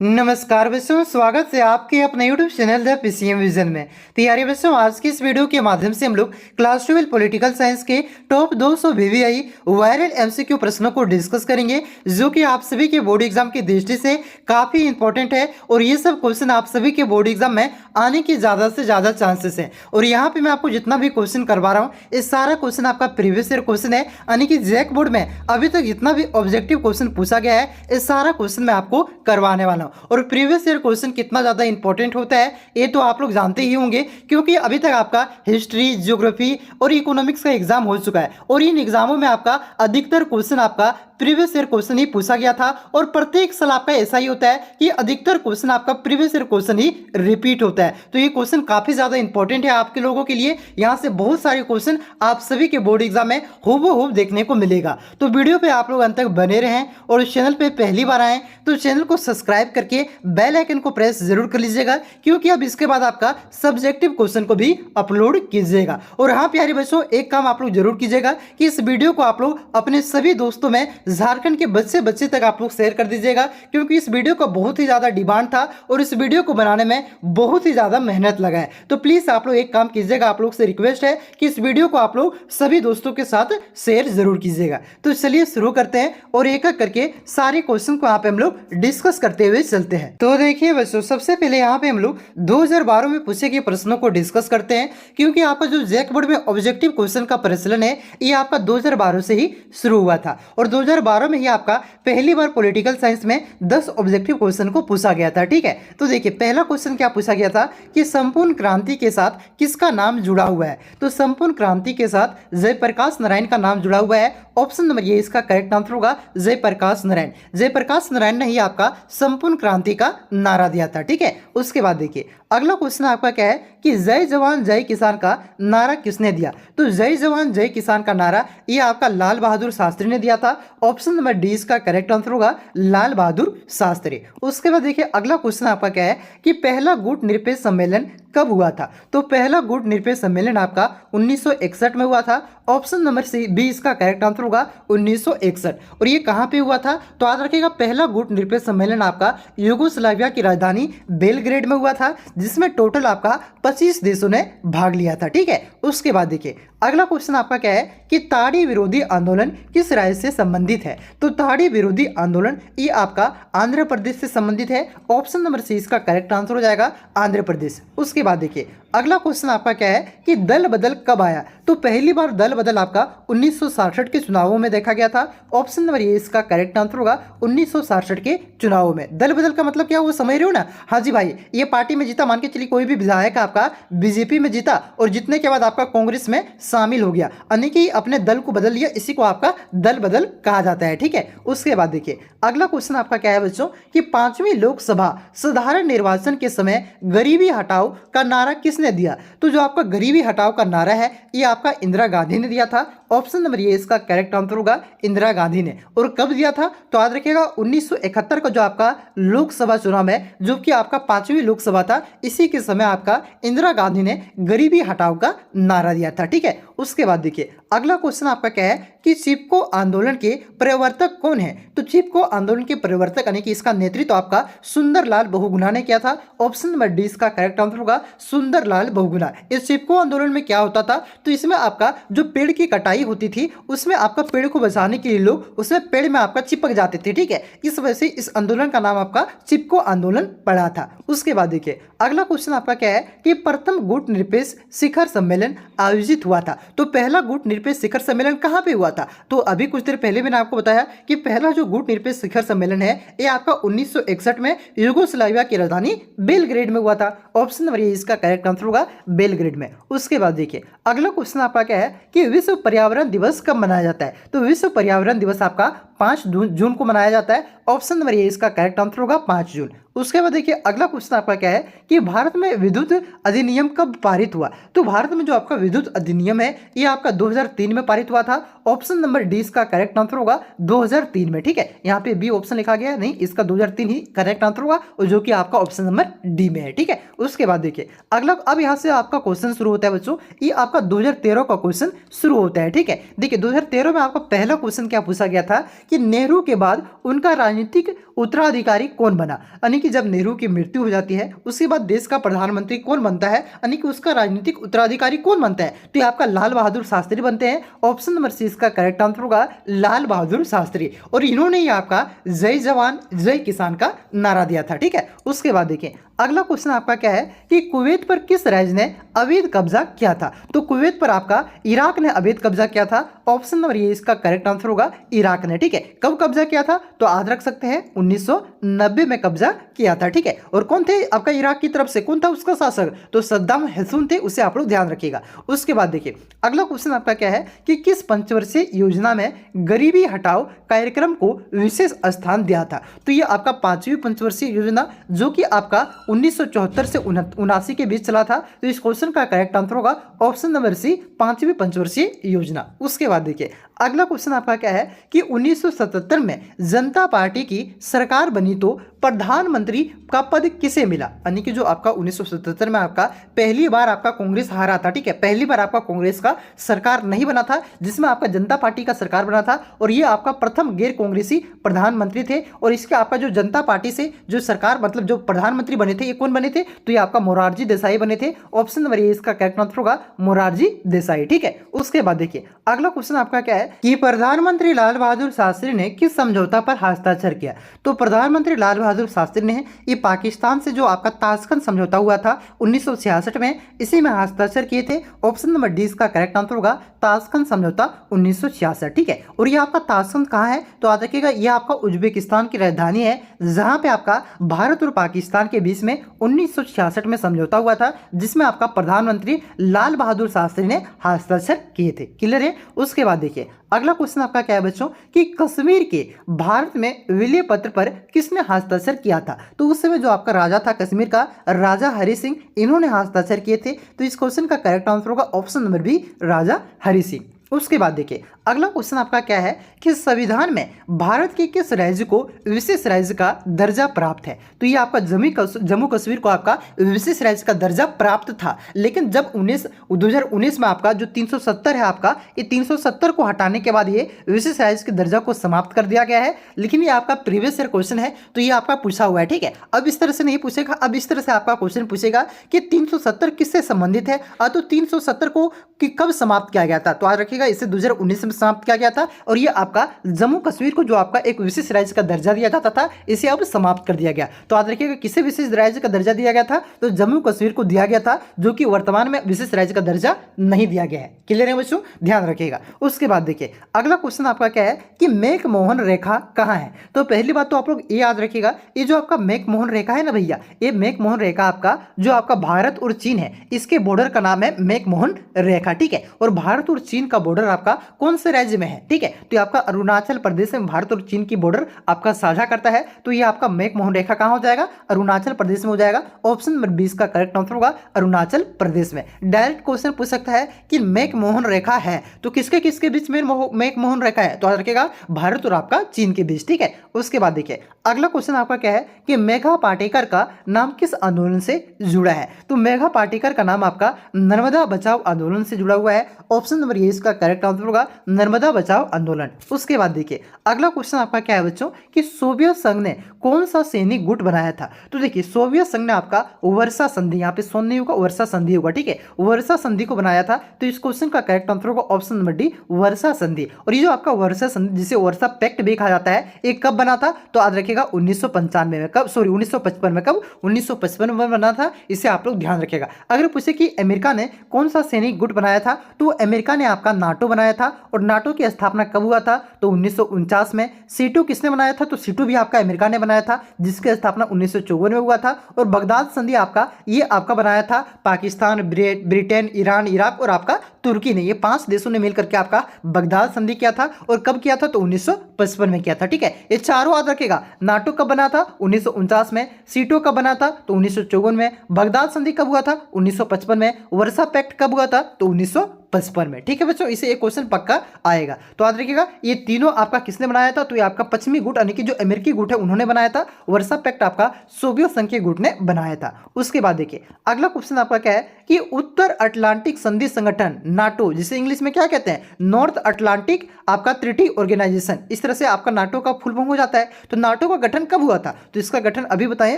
नमस्कार बच्चों, स्वागत है आपके अपने YouTube channel the PCM vision में। तो यार बच्चों, आज की इस वीडियो के माध्यम से हम लोग क्लास 12 पॉलिटिकल साइंस के टॉप 200 VVI वायरल एमसीक्यू प्रश्नों को डिस्कस करेंगे, जो कि आप सभी के बोर्ड एग्जाम की दृष्टि से काफी इंपॉर्टेंट है। और ये सब क्वेश्चन आप सभी के बोर्ड एग्जाम में आने की ज्यादा से ज्यादा चांसेस है। और यहाँ पे मैं आपको जितना भी क्वेश्चन करवा रहा हूँ, ये सारा क्वेश्चन आपका प्रीवियस ईयर क्वेश्चन है, यानी कि जैक बोर्ड में अभी तक जितना भी ऑब्जेक्टिव क्वेश्चन पूछा गया है, ये सारा क्वेश्चन मैं आपको करवाने वाला हूँ। और प्रीवियस ईयर क्वेश्चन कितना ज़्यादा इंपॉर्टेंट होता है ये तो आप लोग जानते ही होंगे, क्योंकि अभी तक आपका हिस्ट्री, ज्योग्राफी और इकोनॉमिक्स का एग्जाम हो चुका है। और इन एग्जामों में आपका अधिकतर क्वेश्चन आपका प्रीवियस ईयर क्वेश्चन ही पूछा गया था। और प्रत्येक साल आपका ऐसा ही होता है कि अधिकतर क्वेश्चन आपका प्रीवियस ईयर क्वेश्चन ही रिपीट होता है। तो ये क्वेश्चन काफी ज्यादा इंपॉर्टेंट है आपके लोगों के लिए। यहाँ से बहुत सारे क्वेश्चन आप सभी के बोर्ड एग्जाम में हूबहू देखने को मिलेगा। तो वीडियो पे आप लोग अंत तक बने रहें, और चैनल पे पहली बार आए तो चैनल को सब्सक्राइब करके बेल आइकन को प्रेस जरूर कर लीजिएगा, क्योंकि अब इसके बाद आपका सब्जेक्टिव क्वेश्चन को भी अपलोड कीजिएगा। और हाँ प्यारे बच्चों, एक काम आप लोग जरूर कीजिएगा कि इस वीडियो को आप लोग अपने सभी दोस्तों में झारखंड के बच्चे तक आप लोग शेयर कर दीजिएगा, क्योंकि इस वीडियो का बहुत ही ज्यादा डिमांड था और इस वीडियो को बनाने में बहुत ही ज्यादा मेहनत लगा है। तो प्लीज आप लोग एक काम कीजिएगा, आप लोग से रिक्वेस्ट है कि इस वीडियो को आप लोग सभी दोस्तों के साथ शेयर जरूर कीजिएगा। तो चलिए शुरू करते हैं और एक एक करके सारे क्वेश्चन को यहाँ पे हम लोग डिस्कस करते हुए चलते हैं। तो देखिए बच्चों, सबसे पहले यहाँ पे हम लोग 2012 में पूछे गए प्रश्नों को डिस्कस करते हैं, क्योंकि आपका जो जैक बोर्ड में ऑब्जेक्टिव क्वेश्चन का प्रचलन है ये आपका 2012 से ही शुरू हुआ था। और 2012 में ही आपका पहली बार पॉलिटिकल साइंस में 10 ऑब्जेक्टिव क्वेश्चन को पूछा गया था। ठीक है, तो देखिए पहला क्वेश्चन क्या पूछा गया था कि संपूर्ण क्रांति के साथ किसका नाम जुड़ा हुआ है। तो संपूर्ण क्रांति के साथ जयप्रकाश नारायण का नाम जुड़ा हुआ है। ऑप्शन नंबर ये इसका करेक्ट आंसर होगा जयप्रकाश नारायण। जयप्रकाश नारायण ने ही आपका संपूर्ण क्रांति का नारा दिया था। ठीक है, उसके बाद देखिए अगला क्वेश्चन आपका क्या है कि जय जवान जय किसान का नारा किसने दिया। तो जय जवान जय किसान का नारा ये आपका लाल बहादुर शास्त्री ने दिया था। ऑप्शन नंबर डी इसका करेक्ट आंसर होगा लाल बहादुर शास्त्री। उसके बाद देखिए अगला क्वेश्चन आपका क्या है कि पहला गुट निरपेक्ष सम्मेलन कब हुआ था। तो पहला गुट निरपेक्ष सम्मेलन आपका 1961 में हुआ था। ऑप्शन नंबर सी बी इसका करेक्ट आंसर होगा 1961। और ये कहाँ पे हुआ था तो याद रखिएगा, पहला गुट निरपेक्ष सम्मेलन आपका यूगोस्लाविया की राजधानी बेलग्रेड में हुआ था, जिसमें टोटल आपका 25 देशों ने भाग लिया था। ठीक है, उसके बाद देखिए अगला क्वेश्चन आपका क्या है कि ताड़ी विरोधी आंदोलन किस राज्य से संबंधित है। तो ताड़ी विरोधी आंदोलन ये आपका आंध्र प्रदेश से संबंधित है। ऑप्शन नंबर सी इसका करेक्ट आंसर हो जाएगा आंध्र प्रदेश। उसके बाद देखिए अगला क्वेश्चन आपका क्या है कि दल बदल कब आया। तो पहली बार दल बदल आपका 1967 के चुनावों में देखा गया था। ऑप्शन नंबर ये इसका करेक्ट आंसर होगा 1967 के चुनावों में। दल बदल का मतलब क्या हुआ समझ रहे हो ना। हाँ जी भाई, ये पार्टी में जीता, मान के चलिए कोई भी विधायक आपका बीजेपी में जीता और जीतने के बाद आपका कांग्रेस में शामिल हो गया, यानी कि अपने दल को बदल लिया, इसी को आपका दल बदल कहा जाता है। ठीक है, उसके बाद देखिए अगला क्वेश्चन आपका क्या है बच्चों कि 5वीं लोकसभा साधारण निर्वाचन के समय गरीबी हटाओ का नारा किसने दिया। तो जो आपका गरीबी हटाओ का नारा है ये आपका इंदिरा गांधी ने दिया था। ऑप्शन नंबर ये इसका करेक्ट आंसर होगा इंदिरा गांधी ने। और कब दिया था तो याद रखिएगा 1971 का जो आपका लोकसभा चुनाव है, जो कि आपका 5वीं लोकसभा था, इसी के समय आपका इंदिरा गांधी ने गरीबी हटाओ का नारा दिया था। ठीक है, उसके बाद देखिए अगला क्वेश्चन आपका क्या है कि चिपको आंदोलन के प्रवर्तक कौन है। तो चिपको आंदोलन के प्रवर्तक यानी कि इसका नेतृत्व आपका सुंदरलाल बहुगुणा ने किया था। ऑप्शन नंबर डी इसका करेक्ट आंसर होगा सुंदरलाल बहुगुणा। इस चिपको आंदोलन में क्या होता था तो इसमें आपका जो पेड़ की कटाई होती थी उसमें आपका पेड़ को बचाने के लिए लोग उसमें पेड़ में आपका चिपक जाते थे। ठीक है, इस वजह से इस आंदोलन का नाम आपका चिपको आंदोलन पड़ा था। उसके बाद देखिए अगला क्वेश्चन आपका क्या है कि प्रथम गुट निरपेक्ष शिखर सम्मेलन आयोजित हुआ था। तो पहला गुट निरपेक्ष शिखर सम्मेलन कहाँ पे हुआ था। तो अभी कुछ देर पहले मैंने आपको बताया कि पहला जो गुट निरपेक्ष शिखर सम्मेलन है ये आपका 1961 में यूगोस्लाविया की राजधानी बेलग्रेड में हुआ था। ऑप्शन नंबर ये इसका करेक्ट आंसर होगा बेलग्रेड में। उसके बाद देखिए अगला क्वेश्चन आपका क्या है कि विश्व पर्यावरण दिवस कब मनाया जाता है। तो विश्व पर्यावरण दिवस आपका 5 जून को मनाया जाता है। ऑप्शन नंबर ये इसका करेक्ट आंसर होगा 5 जून। उसके बाद देखिए अगला क्वेश्चन आपका क्या है कि भारत में विद्युत अधिनियम कब पारित हुआ। तो भारत में जो आपका विद्युत अधिनियम है ये आपका 2003 में पारित हुआ था। ऑप्शन नंबर डी इसका करेक्ट आंसर होगा 2003 में। ठीक है, यहाँ पे बी ऑप्शन लिखा गया नहीं, इसका 2003 ही करेक्ट आंसर होगा, और जो कि आपका ऑप्शन नंबर डी में है। ठीक है, उसके बाद देखिए अगला, अब यहाँ से आपका क्वेश्चन शुरू होता है बच्चों, ये आपका 2013 का क्वेश्चन शुरू होता है। ठीक है, देखिए 2013 में आपका पहला क्वेश्चन क्या पूछा गया था कि नेहरू के बाद उनका राजनीतिक उत्तराधिकारी कौन बना, यानी कि जब नेहरू की मृत्यु हो जाती है उसके बाद देश का प्रधानमंत्री कौन बनता है, यानी कि उसका राजनीतिक उत्तराधिकारी कौन बनता है, तो ये आपका लाल बहादुर शास्त्री बनते हैं। ऑप्शन नंबर सी इसका करेक्ट आंसर होगा लाल बहादुर शास्त्री, और इन्होंने ही आपका जय जवान जय किसान का नारा दिया था। ठीक है, उसके बाद देखिए अगला क्वेश्चन आपका क्या है कि कुवैत पर किस राज्य ने अवैध कब्जा किया था, तो कुवैत पर आपका इराक ने अवैध कब्जा किया था। ऑप्शन नंबर ये इसका करेक्ट आंसर होगा इराक ने। ठीक है, कब कब्जा किया था, तो याद रख सकते हैं 1990 में कब्जा किया था। ठीक है, और कौन थे आपका इराक की तरफ से, कौन था उसका शासक, तो सद्दाम हुसैन थे, उसे आप लोग ध्यान रखिएगा। उसके बाद देखिए अगला क्वेश्चन आपका क्या है कि किस पंचवर्षीय योजना में गरीबी हटाओ कार्यक्रम को विशेष स्थान दिया था, तो ये आपका 5वीं पंचवर्षीय योजना जो कि आपका 1974 से 79 के बीच चला था, तो इस क्वेश्चन का करेक्ट आंसर होगा ऑप्शन नंबर सी 5वीं पंचवर्षीय योजना। उसके बाद देखिए अगला क्वेश्चन आपका क्या है कि 1977 में जनता पार्टी की सरकार बनी तो प्रधानमंत्री का पद किसे मिला, यानी कि जो आपका 1977 में आपका पहली बार आपका कांग्रेस हारा था। ठीक है, पहली बार आपका कांग्रेस का सरकार नहीं बना था, जिसमें आपका जनता पार्टी का सरकार बना था, और ये आपका प्रथम गैर कांग्रेसी प्रधानमंत्री थे। और इसके आपका जो जनता पार्टी से जो सरकार मतलब जो प्रधानमंत्री बने थे, ये कौन बने थे, तो ये आपका मोरारजी देसाई बने थे। ऑप्शन नंबर ए इसका करेक्ट आंसर होगा मोरारजी देसाई। ठीक है, उसके बाद देखिए अगला क्वेश्चन आपका क्या है कि प्रधानमंत्री लाल बहादुर शास्त्री ने किस समझौता पर हस्ताक्षर किया, तो प्रधानमंत्री लाल बहादुर शास्त्री ने ये पाकिस्तान से जो आपका ताशकंद समझौता हुआ था 1966 में, इसी में हस्ताक्षर किए थे। ऑप्शन नंबर डी इसका करेक्ट आंसर होगा ताशकंद समझौता 1966। ठीक है, और ये आपका ताशकंद कहाँ है, तो याद रखिएगा ये आपका उज्बेकिस्तान की राजधानी है, जहां पे आपका भारत और पाकिस्तान के बीच में 1966 में समझौता हुआ था, जिसमें आपका प्रधानमंत्री लाल बहादुर शास्त्री ने हस्ताक्षर किए थे। क्लियर है। उसके बाद देखिए अगला क्वेश्चन आपका क्या है बच्चों कि कश्मीर के भारत में विलय पत्र पर किसने हस्ताक्षर किया था, तो उस समय जो आपका राजा था कश्मीर का राजा हरि सिंह, इन्होंने हस्ताक्षर किए थे। तो इस क्वेश्चन का करेक्ट आंसर होगा ऑप्शन नंबर बी राजा हरि सिंह। उसके बाद देखिए अगला क्वेश्चन आपका क्या है कि संविधान में भारत के किस राज्य को विशेष राज्य का दर्जा प्राप्त है, तो ये आपका जम्मू कश्मीर को आपका विशेष राज्य का दर्जा प्राप्त था, लेकिन जब 2019 में आपका जो 370 है आपका, ये 370 को हटाने के बाद ये विशेष राज्य के दर्जा को समाप्त कर दिया गया है। लेकिन ये आपका प्रीवियस ईयर क्वेश्चन है, तो ये आपका पूछा हुआ है। ठीक है, अब इस तरह से नहीं पूछेगा, अब इस तरह से आपका क्वेश्चन पूछेगा कि 370 किससे संबंधित है, तो 370 को कब समाप्त किया गया था, तो याद रखिएगा इसे 2019 में समाप्त किया गया था, और ये आपका जम्मू कश्मीर को जो आपका एक विशेष राज्य का दर्जा दिया जाता था, इसे अब समाप्त कर दिया गया। तो याद रखिएगा किसे विशेष राज्य का दर्जा दिया गया था, तो जम्मू कश्मीर को दिया गया था, जो कि वर्तमान में विशेष राज्य का दर्जा नहीं दिया गया है। क्लियर है बच्चों, ध्यान रखिएगा। उसके बाद देखिए अगला क्वेश्चन आपका क्या है कि मैकमोहन रेखा कहाँ है, तो पहली बात तो आप लोग ये याद रखिएगा, ये जो आपका मैकमोहन रेखा है ना भैया, ये मैकमोहन रेखा आपका जो आपका भारत और चीन है, इसके बॉर्डर का नाम है मैकमोहन रेखा। ठीक है, और भारत और चीन का बॉर्डर आपका कौन से राज्य में है, ठीक है, तो ये आपका अरुणाचल प्रदेश में भारत और चीन की बॉर्डर आपका साझा करता है। तो ये आपका मैकमोहन रेखा कहां हो जाएगा, अरुणाचल प्रदेश में हो जाएगा। ऑप्शन नंबर 20 का करेक्ट आंसर होगा अरुणाचल प्रदेश में। डायरेक्ट क्वेश्चन पूछ सकता है कि मैकमोहन रेखा है तो किसके किसके बीच में मैकमोहन रेखा है, तो याद रखिएगा भारत और आपका चीन के बीच। ठीक है, उसके बाद देखिए अगला क्वेश्चन आपका क्या है कि मेघा पाटेकर का नाम किस आंदोलन से जुड़ा है, तो मेघा पाटेकर का नाम आपका नर्मदा बचाओ आंदोलन से जुड़ा हुआ है। ऑप्शन नंबर ये इसका करेक्ट आंसर होगा नर्मदा बचाओ आंदोलन। उसके बाद देखिए अगला क्वेश्चन आपका क्या है बच्चों कि सोवियत संघ ने कौन सा सैनिक गुट बनाया था, तो देखिए सोवियत संघ ने आपका वर्षा संधि, यहाँ पे सोन नहीं होगा वर्षा संधि होगा। ठीक है, वर्षा संधि को बनाया था, तो इस क्वेश्चन का करेक्ट आंसर होगा ऑप्शन नंबर डी वर्षा संधि। और ये जो आपका वर्षा संधि जिसे वर्षा पैक्ट भी कहा जाता है, ये कब बना था, तो याद रखिएगा 1995 में, कब सॉरी 1955 में, कब 1955 में बना था, इसे आप लोग ध्यान रखिएगा। अगर पूछे कि अमेरिका ने कौन सा सैनिक गुट बनाया था, तो अमेरिका ने आपका नाटो बनाया था, और नाटो की स्थापना कब हुआ था, तो 1949 में। सीटू किसने बनाया था, तो सीटू भी आपका अमेरिका ने बनाया था, जिसकी स्थापना 1954 में हुआ था। और बगदाद संधि आपका ये आपका बनाया था पाकिस्तान, ब्रिटेन, ईरान, इराक और आपका तुर्की ने, ये 5 देशों ने मिलकर के आपका बगदाद संधि किया था। और कब किया था? तो 1955 में किया था। ठीक है, ये चारों याद रखेगा। नाटो कब बना था? 1949 में। सीटो कब बना था? तो 1954 में। बगदाद संधि कब हुआ था? 1955 में। वर्सा पैक्ट कब हुआ था? तो 1955 में। ठीक है बच्चों, इसे एक क्वेश्चन पक्का आएगा। तो याद रखिएगा, ये तीनों आपका किसने बनाया था? तो ये आपका पश्चिमी गुट यानी कि जो अमेरिकी गुट है उन्होंने बनाया था। वर्सा पैक्ट आपका सोवियत संघ के गुट ने बनाया था। उसके बाद देखिए अगला क्वेश्चन आपका क्या है कि उत्तर अटलांटिक संधि संगठन नाटो, जिसे इंग्लिश में क्या कहते हैं? नॉर्थ अटलांटिक आपका ट्रीटी ऑर्गेनाइजेशन, इस तरह से आपका नाटो का फुल फॉर्म हो जाता है। तो नाटो का गठन कब हुआ था? तो इसका गठन अभी बताएं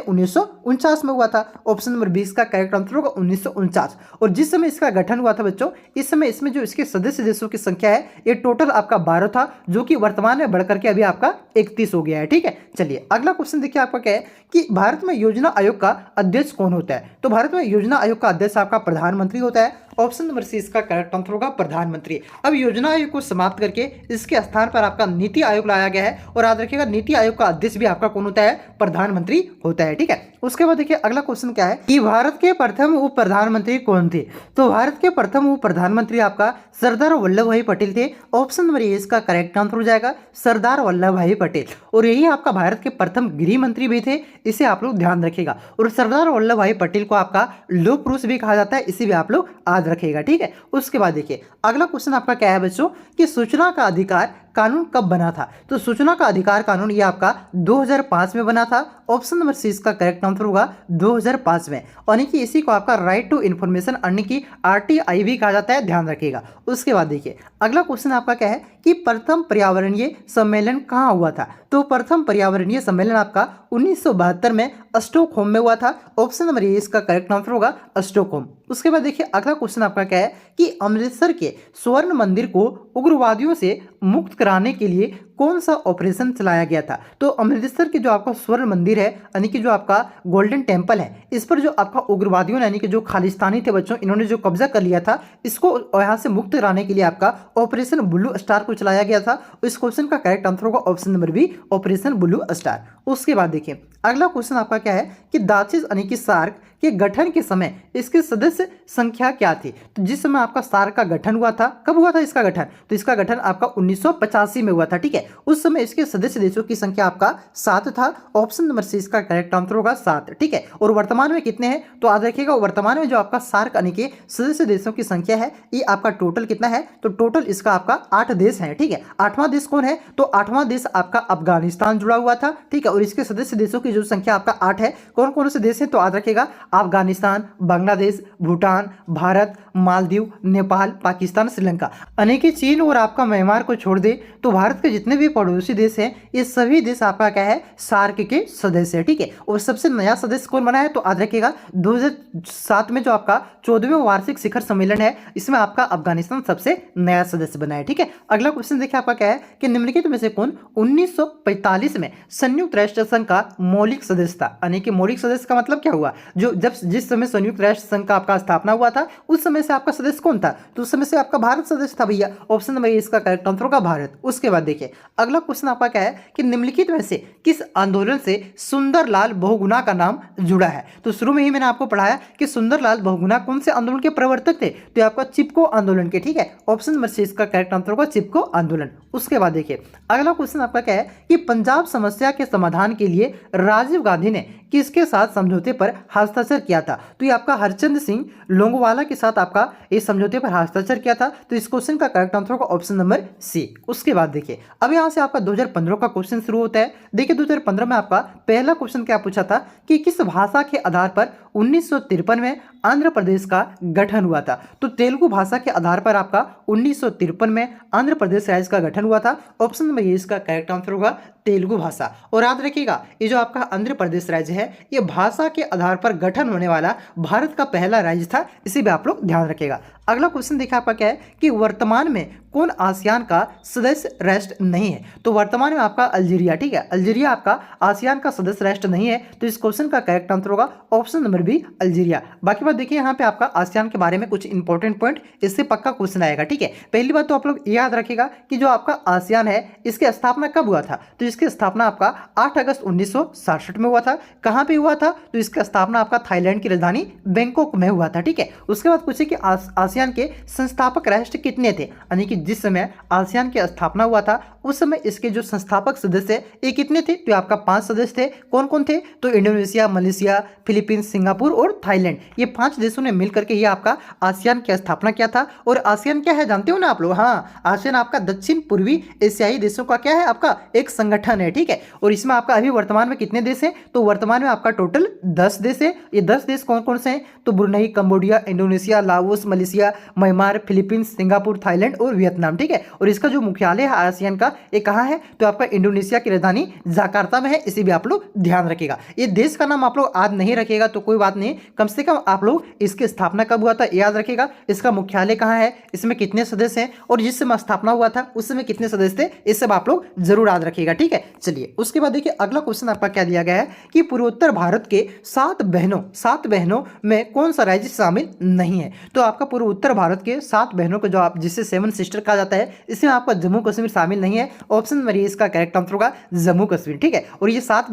1949 में हुआ था। ऑप्शन नंबर 20 का करेक्ट आंसर होगा 1949। और जिस समय इसका गठन हुआ था बच्चों, इस समय इसमें जो इसके सदस्य देशों की संख्या है ये टोटल आपका 12 था, जो कि वर्तमान में बढ़कर के अभी आपका 31 हो गया है। ठीक है, चलिए अगला क्वेश्चन देखिए आपका क्या है कि भारत में योजना आयोग का अध्यक्ष कौन होता है? तो भारत में योजना आयोग का अध्यक्ष आपका प्रधानमंत्री होता है। ऑप्शन नंबर सी इसका करेक्ट आंसर होगा प्रधानमंत्री। अब योजना आयोग को समाप्त करके इसके स्थान पर आपका नीति आयोग लाया गया है। और याद रखिएगा नीति आयोग का अध्यक्ष भी आपका कौन होता है? प्रधानमंत्री होता है। ठीक है, उसके बाद देखिए अगला क्वेश्चन क्या है कि भारत के प्रथम उप प्रधानमंत्री कौन थे? तो भारत के प्रथम उप प्रधानमंत्री आपका सरदार वल्लभ भाई पटेल थे। ऑप्शन नंबर ए इसका करेक्ट आंसर हो जाएगा सरदार वल्लभ भाई पटेल। और यही आपका भारत के प्रथम गृह मंत्री भी थे, इसे आप लोग ध्यान रखिएगा। और सरदार वल्लभ भाई पटेल को आपका लौह पुरुष भी कहा जाता है, इसे भी आप लोग याद रखिएगा। ठीक है, उसके बाद देखिए अगला क्वेश्चन आपका क्या है बच्चों कि सूचना का अधिकार कानून कब बना था? तो सूचना का अधिकार कानून ये आपका 2005 में बना था। ऑप्शन नंबर सी इसका करेक्ट आंसर होगा 2005 में। यानी कि इसी को आपका राइट टू इन्फॉर्मेशन यानी कि आरटीआई भी कहा जाता है, ध्यान रखिएगा। उसके बाद देखिए अगला क्वेश्चन आपका क्या है कि प्रथम पर्यावरणीय सम्मेलन कहाँ हुआ था? तो प्रथम पर्यावरणीय सम्मेलन आपका 1972 में स्टॉकहोम में हुआ था। ऑप्शन नंबर ए इसका करेक्ट आंसर होगा स्टॉकहोम। उसके बाद देखिए अगला क्वेश्चन आपका क्या है कि अमृतसर के स्वर्ण मंदिर को उग्रवादियों से मुक्त कराने के लिए कौन सा ऑपरेशन चलाया गया था? तो अमृतसर के जो आपका स्वर्ण मंदिर है यानी कि जो आपका गोल्डन टेम्पल है, इस पर जो आपका उग्रवादियों यानी कि जो खालिस्तानी थे बच्चों, इन्होंने जो कब्जा कर लिया था, इसको यहाँ से मुक्त कराने के लिए आपका ऑपरेशन ब्लू स्टार को चलाया गया था। इस क्वेश्चन का करेक्ट आंसर होगा option number B operation Blue Star. उसके बाद देखिए अगला क्वेश्चन आपका क्या है कि दाचिस यानी कि सार्क के गठन के समय इसके सदस्य संख्या क्या थी? तो जिस समय आपका सार्क का गठन हुआ था, कब हुआ था इसका गठन? तो इसका गठन आपका 1985 में हुआ था। ठीक है, उस समय इसके सदस्य देशों की संख्या आपका 7 था। ऑप्शन नंबर सी इसका करेक्ट आंसर होगा 7। ठीक है, और वर्तमान में कितने हैं? तो याद रखिएगा वर्तमान में जो आपका सार्क यानी कि सदस्य देशों की संख्या है ये आपका टोटल कितना है? तो टोटल इसका आपका 8 देश है। ठीक है, 8वां देश कौन है? तो 8वां देश आपका अफगानिस्तान जुड़ा हुआ था। ठीक है, और इसके सदस्य देशों की जो संख्या आपका 8 है, कौन कौन से देश है? तो याद रखिएगा अफगानिस्तान, बांग्लादेश, भूटान, भारत, मालदीव, नेपाल, पाकिस्तान, श्रीलंका। यानी कि चीन और आपका म्यांमार को छोड़ दे तो भारत के जितने भी पड़ोसी देश हैं ये सभी देश आपका क्या है? सार्क के सदस्य है। ठीक है, और सबसे नया सदस्य कौन बना है? तो याद रखिएगा 2007 में जो आपका 14वें वार्षिक शिखर सम्मेलन है, इसमें आपका अफगानिस्तान सबसे नया सदस्य बना है। ठीक है, अगला क्वेश्चन देखिए आपका क्या है कि निम्नलिखित में से कौन 1945 में संयुक्त राष्ट्र संघ का मौलिक सदस्य था? यानी कि मौलिक सदस्य का मतलब क्या हुआ? जो जब जिस समय संयुक्त राष्ट्र संघ का आपका स्थापना हुआ था उस समय से आपका सदस्य कौन था? तो उस समय से आपका भारत सदस्य था भैया। ऑप्शन नंबर ए इसका करेक्ट आंसर होगा भारत। उसके बाद देखिए अगला क्वेश्चन आपका क्या है कि निम्नलिखित में से किस आंदोलन से सुंदरलाल बहुगुणा का नाम जुड़ा है? तो शुरू में ही मैंने आपको पढ़ाया कि सुंदरलाल बहुगुणा कौन से आंदोलन के प्रवर्तक थे? तो आपका चिपको आंदोलन के। ठीक है, ऑप्शन नंबर सी इसका करेक्ट आंसर होगा चिपको आंदोलन। उसके बाद देखिए अगला क्वेश्चन आपका क्या है कि पंजाब समस्या के समाधान के लिए राजीव गांधी ने किसके साथ समझौते पर हस्ताक्षर किया था? तो ये आपका हरचंद सिंह लोंगोवाला के साथ आपका इस समझौते पर हस्ताक्षर किया था। तो इस क्वेश्चन का करेक्ट आंसर होगा ऑप्शन नंबर सी। उसके बाद देखिए अब यहाँ से आपका 2015 का क्वेश्चन शुरू होता है। देखिए 2015 में आपका पहला क्वेश्चन क्या पूछा था कि किस भाषा के आधार पर 1953 में आंध्र प्रदेश का गठन हुआ था? तो तेलुगु भाषा के आधार पर आपका 1953 में आंध्र प्रदेश राज्य का गठन हुआ था। ऑप्शन नंबर ए इसका करेक्ट आंसर होगा तेलुगु भाषा। और याद रखिएगा ये जो आपका आंध्र प्रदेश राज्य है ये भाषा के आधार पर गठन होने वाला भारत का पहला राज्य था, इसे भी आप लोग ध्यान रखिएगा। अगला क्वेश्चन देखिए आपका क्या है कि वर्तमान में कौन आसियान का सदस्य राष्ट्र नहीं है? तो वर्तमान में आपका अल्जीरिया। ठीक है, अल्जीरिया आपका आसियान का सदस्य राष्ट्र नहीं है। तो इस क्वेश्चन का करेक्ट आंसर होगा ऑप्शन नंबर बी अल्जीरिया। बाकी बात देखिए यहाँ पे आपका आसियान के बारे में कुछ इंपॉर्टेंट पॉइंट इससे पक्का क्वेश्चन आएगा। ठीक है, पहली बात तो आप लोग याद रखिएगा कि जो आपका आसियान है इसकी स्थापना कब हुआ था? तो इसकी स्थापना आपका 8 अगस्त 1967 में हुआ था। कहाँ पे हुआ था? तो इसका स्थापना आपका थाईलैंड की राजधानी बैंकॉक में हुआ था। ठीक है, उसके बाद पूछे कि आसियान के संस्थापक राष्ट्र कितने थे, यानी कि जिस समय आसियान की स्थापना हुआ था उस समय इसके जो संस्थापक सदस्य ये कितने थे? तो आपका 5 सदस्य थे। कौन कौन थे? तो इंडोनेशिया, मलेशिया, फिलीपींस, सिंगापुर और थाईलैंड, ये 5 देशों ने मिलकर के ये आपका आसियान की स्थापना किया था। और आसियान क्या है जानते हो ना आप लोग? हाँ, आसियान आपका दक्षिण पूर्वी एशियाई देशों का क्या है? आपका एक संगठन है। ठीक है, और इसमें आपका अभी वर्तमान में कितने देश हैं? तो वर्तमान में आपका टोटल 10 देश है। ये 10 देश कौन कौन से हैं? तो Brunei, Cambodia, Indonesia, Laos, Malaysia, Myanmar, Philippines, Singapore, Thailand और वियतनाम। ठीक है, और इसका जो मुख्यालय है आसियान का, ये कहाँ है? तो आपका इंडोनेशिया की राजधानी जकार्ता में है। इसे भी आप लोग ध्यान रखिएगा। ये देश का नाम आप लोग आज नहीं रखिएगा तो कोई बात नहीं, कम से कम आप लोग इसकी स्थापना कब हुआ था याद रखिएगा। इसका मुख्यालय कहाँ है, इसमें कितने सदस्य हैं और जिस समय स्थापना हुआ था उस समय कितने सदस्य थे, ये सब आप लोग जरूर याद रखिएगा। ठीक है, चलिए उसके बाद देखिए अगला क्वेश्चन आपका क्या दिया गया है कि पूर्वोत्तर भारत के 7 बहनों में कौन सा राज्य शामिल नहीं है? तो आपका पूर्वोत्तर भारत के 7 बहनों को जो आप जिसे 7 सिस्टर कहा जाता है, इसमें आपका जम्मू कश्मीर शामिल नहीं है। ऑप्शन नंबर ए इसका करेक्ट आंसर होगा जम्मू कश्मीर। ठीक है, और ये 7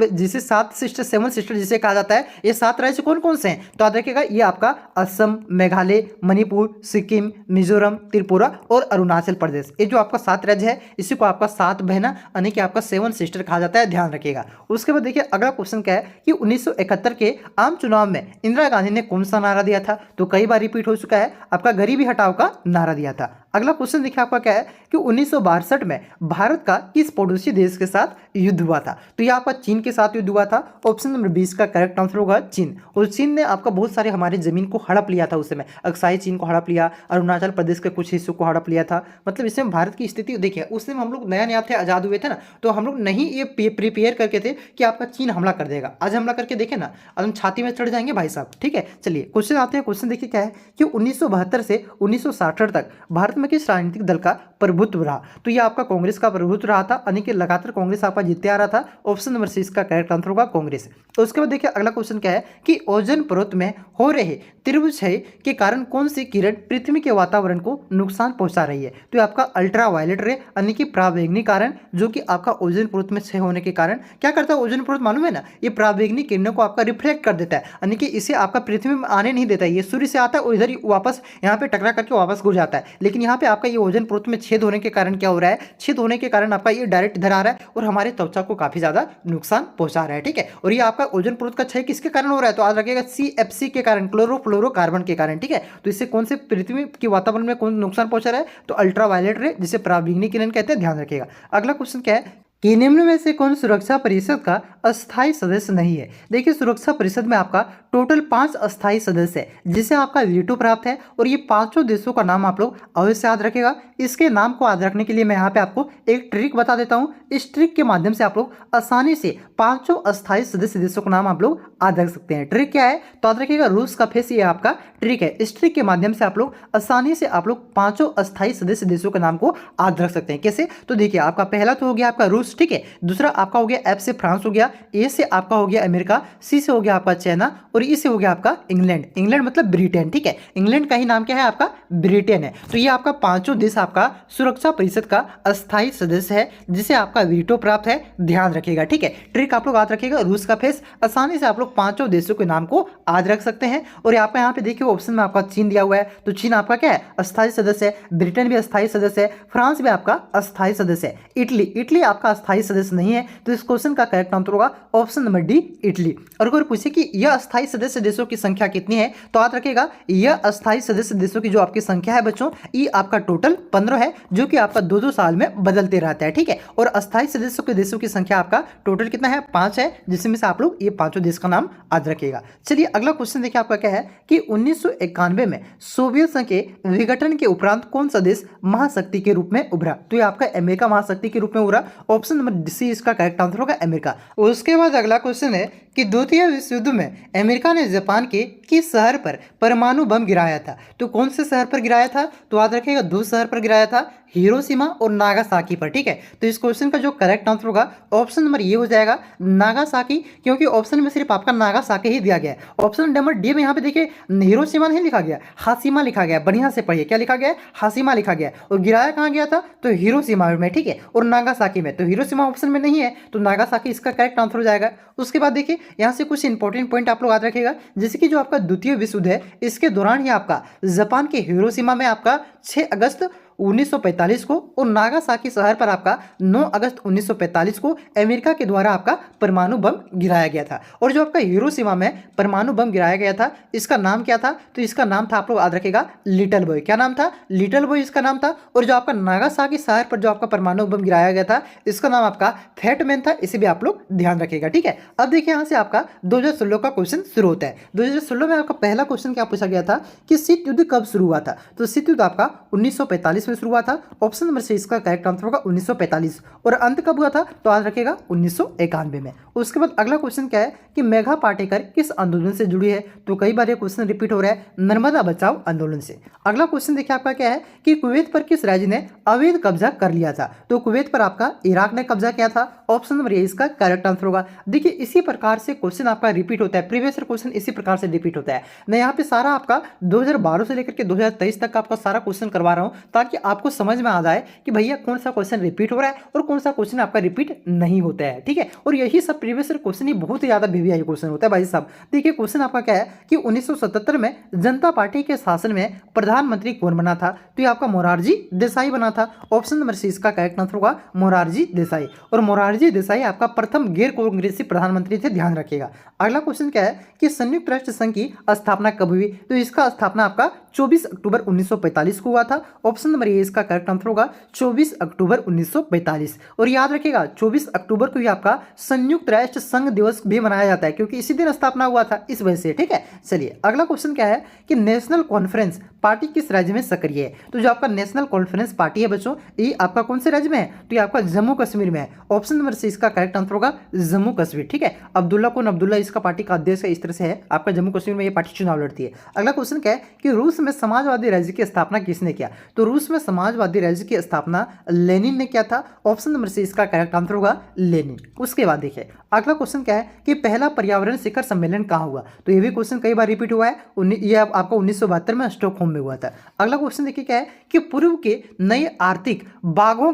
सिस्टर 7 सिस्टर जिसे कहा जाता है, ये 7 राज्य कौन कौन से हैं? तो याद रखिएगा ये आपका असम, मेघालय, मणिपुर, सिक्किम, मिजोरम, त्रिपुरा और अरुणाचल प्रदेश, ये जो आपका 7 राज्य है इसी को आपका 7 बहना यानी कि आपका 7 सिस्टर कहा जाता है, ध्यान रखिएगा। उसके बाद देखिए अगला क्वेश्चन क्या है कि 1971 के आम चुनाव में इंदिरा गांधी ने कौन सा नारा दिया था? तो कई बार रिपीट हो चुका है, आपका गरीबी हटाओ का नारा दिया था। अगला क्वेश्चन देखिए आपका क्या है कि 1962 में भारत का किस पड़ोसी देश के साथ युद्ध हुआ था? तो ये आपका चीन के साथ युद्ध हुआ था। ऑप्शन नंबर 20 का करेक्ट आंसर होगा चीन। और चीन ने आपका बहुत सारे हमारे जमीन को हड़प लिया था उस समय, अक्साई चीन को हड़प लिया, अरुणाचल प्रदेश के कुछ हिस्सों को हड़प लिया था। मतलब इसमें भारत की स्थिति देखिए, उस समय हम लोग नया नया थे, आज़ाद हुए थे ना, तो हम लोग नहीं ये प्रिपेयर करके थे कि आपका चीन हमला कर देगा। आज हमला करके देखे ना, आज हम छाती में चढ़ जाएंगे भाई साहब। ठीक है, चलिए क्वेश्चन आते हैं। क्वेश्चन देखिए क्या है कि 1972 से 1966 तक भारत में किस राजनीतिक दल का प्रभुत्व रहा? तो ये आपका कांग्रेस का प्रभुत्व रहा था, यानी कि लगातार कांग्रेस आपका जीतते आ रहा था। ऑप्शन नंबर 6 का करेक्ट आंसर होगा कांग्रेस। तो उसके बाद देखिए अगला क्वेश्चन क्या है कि ओजोन परत में हो रहे त्रिभुज के कारण कौन सी किरण पृथ्वी के वातावरण को नुकसान पहुंचा रही है? तो आपका अल्ट्रा वायलेट रे यानी कि पराबैंगनी कारण, जो कि आपका ओजोन परत में क्षय होने के कारण क्या करता है ओजोन परत, मालूम है ना, ये पराबैंगनी किरणों को आपका रिफ्लेक्ट कर देता है, यानी कि इसे आपका पृथ्वी में आने नहीं देता है। ये सूर्य से आता है और इधर ही वापस यहाँ पे टकरा करके वापस घुस जाता है। लेकिन यहाँ पे आपका ये ओजोन परत में छेद होने के कारण क्या हो रहा है, छेद होने के कारण आपका ये डायरेक्ट इधर आ रहा है और हमारे त्वचा को काफी ज्यादा नुकसान पहुंचा रहा है। ठीक है, और ये आपका ओजोन परत का क्षय किसके कारण हो रहा है? तो याद रखिएगा CFC के कारण, क्लोरोफ्लोरोकार्बन के कारण। ठीक है, तो इससे कौन से पृथ्वी के वातावरण में कौन नुकसान पहुंचा रहा है? तो अल्ट्रा वायलेट रे, जिसे पराबैंगनी किरण कहते हैं, ध्यान रखिएगा। अगला क्वेश्चन क्या है कि निम्न में से कौन सुरक्षा परिषद का अस्थायी सदस्य नहीं है? देखिए सुरक्षा परिषद में आपका टोटल 5 अस्थायी सदस्य है जिसे आपका वीटो प्राप्त है, और ये 5 देशों का नाम आप लोग अवश्य याद रखेगा। इसके नाम को याद रखने के लिए मैं यहाँ पे आपको एक ट्रिक बता देता हूँ। इस ट्रिक के माध्यम से आप लोग आसानी से 5 अस्थायी सदस्य देशों का नाम आप लोग याद रख सकते हैं। ट्रिक क्या है तो याद रखिएगा, रूस का फेस ये आपका ट्रिक है। इस ट्रिक के माध्यम से आप लोग आसानी से आप लोग 5 अस्थायी सदस्य देशों के नाम को याद रख सकते हैं। कैसे? तो देखिए आपका पहला तो हो गया आपका रूस, ठीक है, दूसरा आपका हो गया F से फ्रांस हो गया, A से आपका हो गया अमेरिका, C से हो गया आपका चाइना और E से हो गया आपका इंग्लैंड। इंग्लैंड मतलब ब्रिटेन। ठीक है, इंग्लैंड का ही नाम क्या है आपका? ब्रिटेन है। तो ये आपका 5 देश आपका सुरक्षा परिषद का अस्थायी सदस्य है जिसे आपका वीटो प्राप्त है, ध्यान रखिएगा। ठीक है, ट्रिक आप लोग याद रखिएगा, रूस का फेस, आसानी से आप लोग 5 देशों के नाम को याद रख सकते हैं। और आपका यहाँ पे देखिए ऑप्शन में आपका चीन दिया हुआ है, तो चीन आपका क्या है? अस्थायी सदस्य है। ब्रिटेन भी अस्थायी सदस्य है, फ्रांस भी आपका अस्थायी सदस्य है। इटली आपका अस्थायी सदस्य नहीं है, तो इस क्वेश्चन का करेक्ट आंसर होगा ऑप्शन नंबर डी, इटली। और अगर पूछे कि यह अस्थायी सदस्य देशों की संख्या कितनी है, तो याद रखिएगा यह अस्थायी सदस्य देशों की जो आपकी संख्या है बच्चों, ये आपका टोटल 15 है, जो कि आपका 2-2 साल में बदलते रहता है। ठीक है, और अस्थायी सदस्यों के देशों की संख्या आपका टोटल कितना है? 5 है, जिसमें से आप लोग ये 5 देश का नाम याद रखिएगा। चलिए अगला क्वेश्चन देखिए आपका क्या है कि 1991 में सोवियत संघ के विघटन के उपरांत कौन सा देश महाशक्ति के रूप में उभरा? तो ये आपका अमेरिका महाशक्ति के रूप में उभरा। ऑप्शन नंबर सी इसका करेक्ट आंसर होगा अमेरिका। उसके बाद अगला क्वेश्चन है कि द्वितीय विश्व युद्ध में अमेरिका ने जापान के किस शहर पर परमाणु बम गिराया था? तो कौन से शहर पर गिराया था? तो याद रखिएगा, दो शहर पर गिराया था, हिरोशिमा और नागासाकी पर। ठीक है, तो इस क्वेश्चन का जो करेक्ट आंसर होगा ऑप्शन नंबर ये हो जाएगा, नागासाकी, क्योंकि ऑप्शन में सिर्फ आपका नागासाकी ही दिया गया है। ऑप्शन नंबर डी में यहाँ पे देखिए हिरोशिमा नहीं लिखा गया, हाशिमा लिखा गया। बढ़िया से पढ़िए, क्या लिखा गया है? हाशिमा लिखा गया। और गिराया कहाँ गया था? तो हिरोशिमा में। ठीक है, और नागासाकी में। तो हिरोशिमा ऑप्शन में नहीं है, तो नागासाकी इसका करेक्ट आंसर हो जाएगा। उसके बाद देखिए यहाँ से कुछ इंपॉर्टेंट पॉइंट आप लोग याद रखिएगा, जैसे कि जो आपका द्वितीय विश्व युद्ध है इसके दौरान ही आपका जापान के हिरोशिमा में आपका 6 अगस्त 1945 को और नागासाकी शहर पर आपका 9 अगस्त 1945 को अमेरिका के द्वारा आपका परमाणु बम गिराया गया था। और जो आपका हिरोशिमा में परमाणु बम गिराया गया था इसका नाम क्या था? तो इसका नाम था, आप लोग याद रखेगा, लिटिल बॉय। क्या नाम था? लिटिल बॉय इसका नाम था। और जो आपका नागासाकी शहर पर जो आपका परमाणु बम गिराया गया था इसका नाम आपका फैट मैन था। इसे भी आप लोग ध्यान रखिएगा। ठीक है, अब देखिए यहाँ से आपका 2016 का क्वेश्चन शुरू होता है। 2016 में आपका पहला क्वेश्चन क्या पूछा गया था कि शीत युद्ध कब शुरू हुआ था? तो शीत युद्ध आपका 1945 में शुरू हुआ था। ऑप्शन नंबर से इसका करेक्ट आंसर होगा 1945। और अंत कब हुआ था? तो याद रखिएगा 1991 में। उसके बाद अगला क्वेश्चन क्या है कि मेघा पाटेकर किस आंदोलन से जुड़ी है? तो कई बार ये क्वेश्चन रिपीट हो रहा है, नर्मदा बचाओ आंदोलन से। अगला क्वेश्चन देखिए आपका क्या है कि कुवैत पर किस राज्य ने अवैध कब्जा कर लिया था? तो कुवैत पर आपका इराक ने कब्जा किया था। ऑप्शन नंबर ए इसका करेक्ट आंसर होगा। देखिए इसी प्रकार से क्वेश्चन आपका रिपीट होता है, प्रीवियस क्वेश्चन इसी प्रकार से रिपीट होता है। मैं यहाँ पे सारा आपका 2012 से लेकर के 2023 तक का आपका सारा क्वेश्चन करवा रहा हूँ ताकि आपको समझ में आ जाए कि भैया कौन सा क्वेश्चन रिपीट हो रहा है और कौन सा क्वेश्चन आपका रिपीट नहीं होता है। ठीक है, और यही सब प्रीवियस क्वेश्चन ही बहुत ही ज्यादा वीवीआई क्वेश्चन होता है भाई साहब। देखिए क्वेश्चन आपका क्या है कि 1977 में जनता पार्टी के शासन में प्रधानमंत्री कौन बना था? तो ये आपका मोरारजी देसाई बना था। ऑप्शन नंबर सी इसका करेक्ट आंसर होगा मोरारजी देसाई। और मोरारजी देसाई आपका प्रथम गैर कांग्रेसी प्रधानमंत्री थे, ध्यान रखिएगा। अगला क्वेश्चन क्या है कि संयुक्त राष्ट्र संघ की स्थापना कब हुई? तो इसका स्थापना आपका 24 अक्टूबर 1945 को हुआ था। ऑप्शन नंबर ए इसका करेक्ट आंसर होगा 24 अक्टूबर 1945। और याद रखिएगा 24 अक्टूबर को ही आपका संयुक्त राष्ट्र संघ दिवस भी मनाया जाता है क्योंकि इसी दिन स्थापना हुआ था, इस वजह से। ठीक है, चलिए अगला क्वेश्चन क्या है कि नेशनल कॉन्फ्रेंस पार्टी किस राज्य में सक्रिय है? तो जो आपका नेशनल कॉन्फ्रेंस पार्टी है बच्चों, ये आपका कौन से राज्य में है? तो ये आपका जम्मू कश्मीर में है। ऑप्शन नंबर सी इसका करेक्ट आंसर होगा जम्मू कश्मीर। ठीक है, अब्दुल्ला कौन अब्दुल्ला इसका पार्टी का अध्यक्ष है, इस तरह से है आपका जम्मू कश्मीर में ये पार्टी चुनाव लड़ती है। अगला क्वेश्चन क्या है कि रूस में समाजवादी राज्य की स्थापना किसने किया? तो रूस में समाजवादी राज्य की स्थापना लेनिन ने किया था। ऑप्शन नंबर सी इसका करेक्ट आंसर होगा लेनिन। उसके बाद देखिए अगला क्वेश्चन क्या है कि पहला पर्यावरण शिखर सम्मेलन कहाँ हुआ? तो ये भी क्वेश्चन कई बार रिपीट हुआ है, ये आपका 1972 में स्टॉकहोम में हुआ था। अगला क्वेश्चन देखिए क्या है कि पूर्व के नए आर्थिक बागों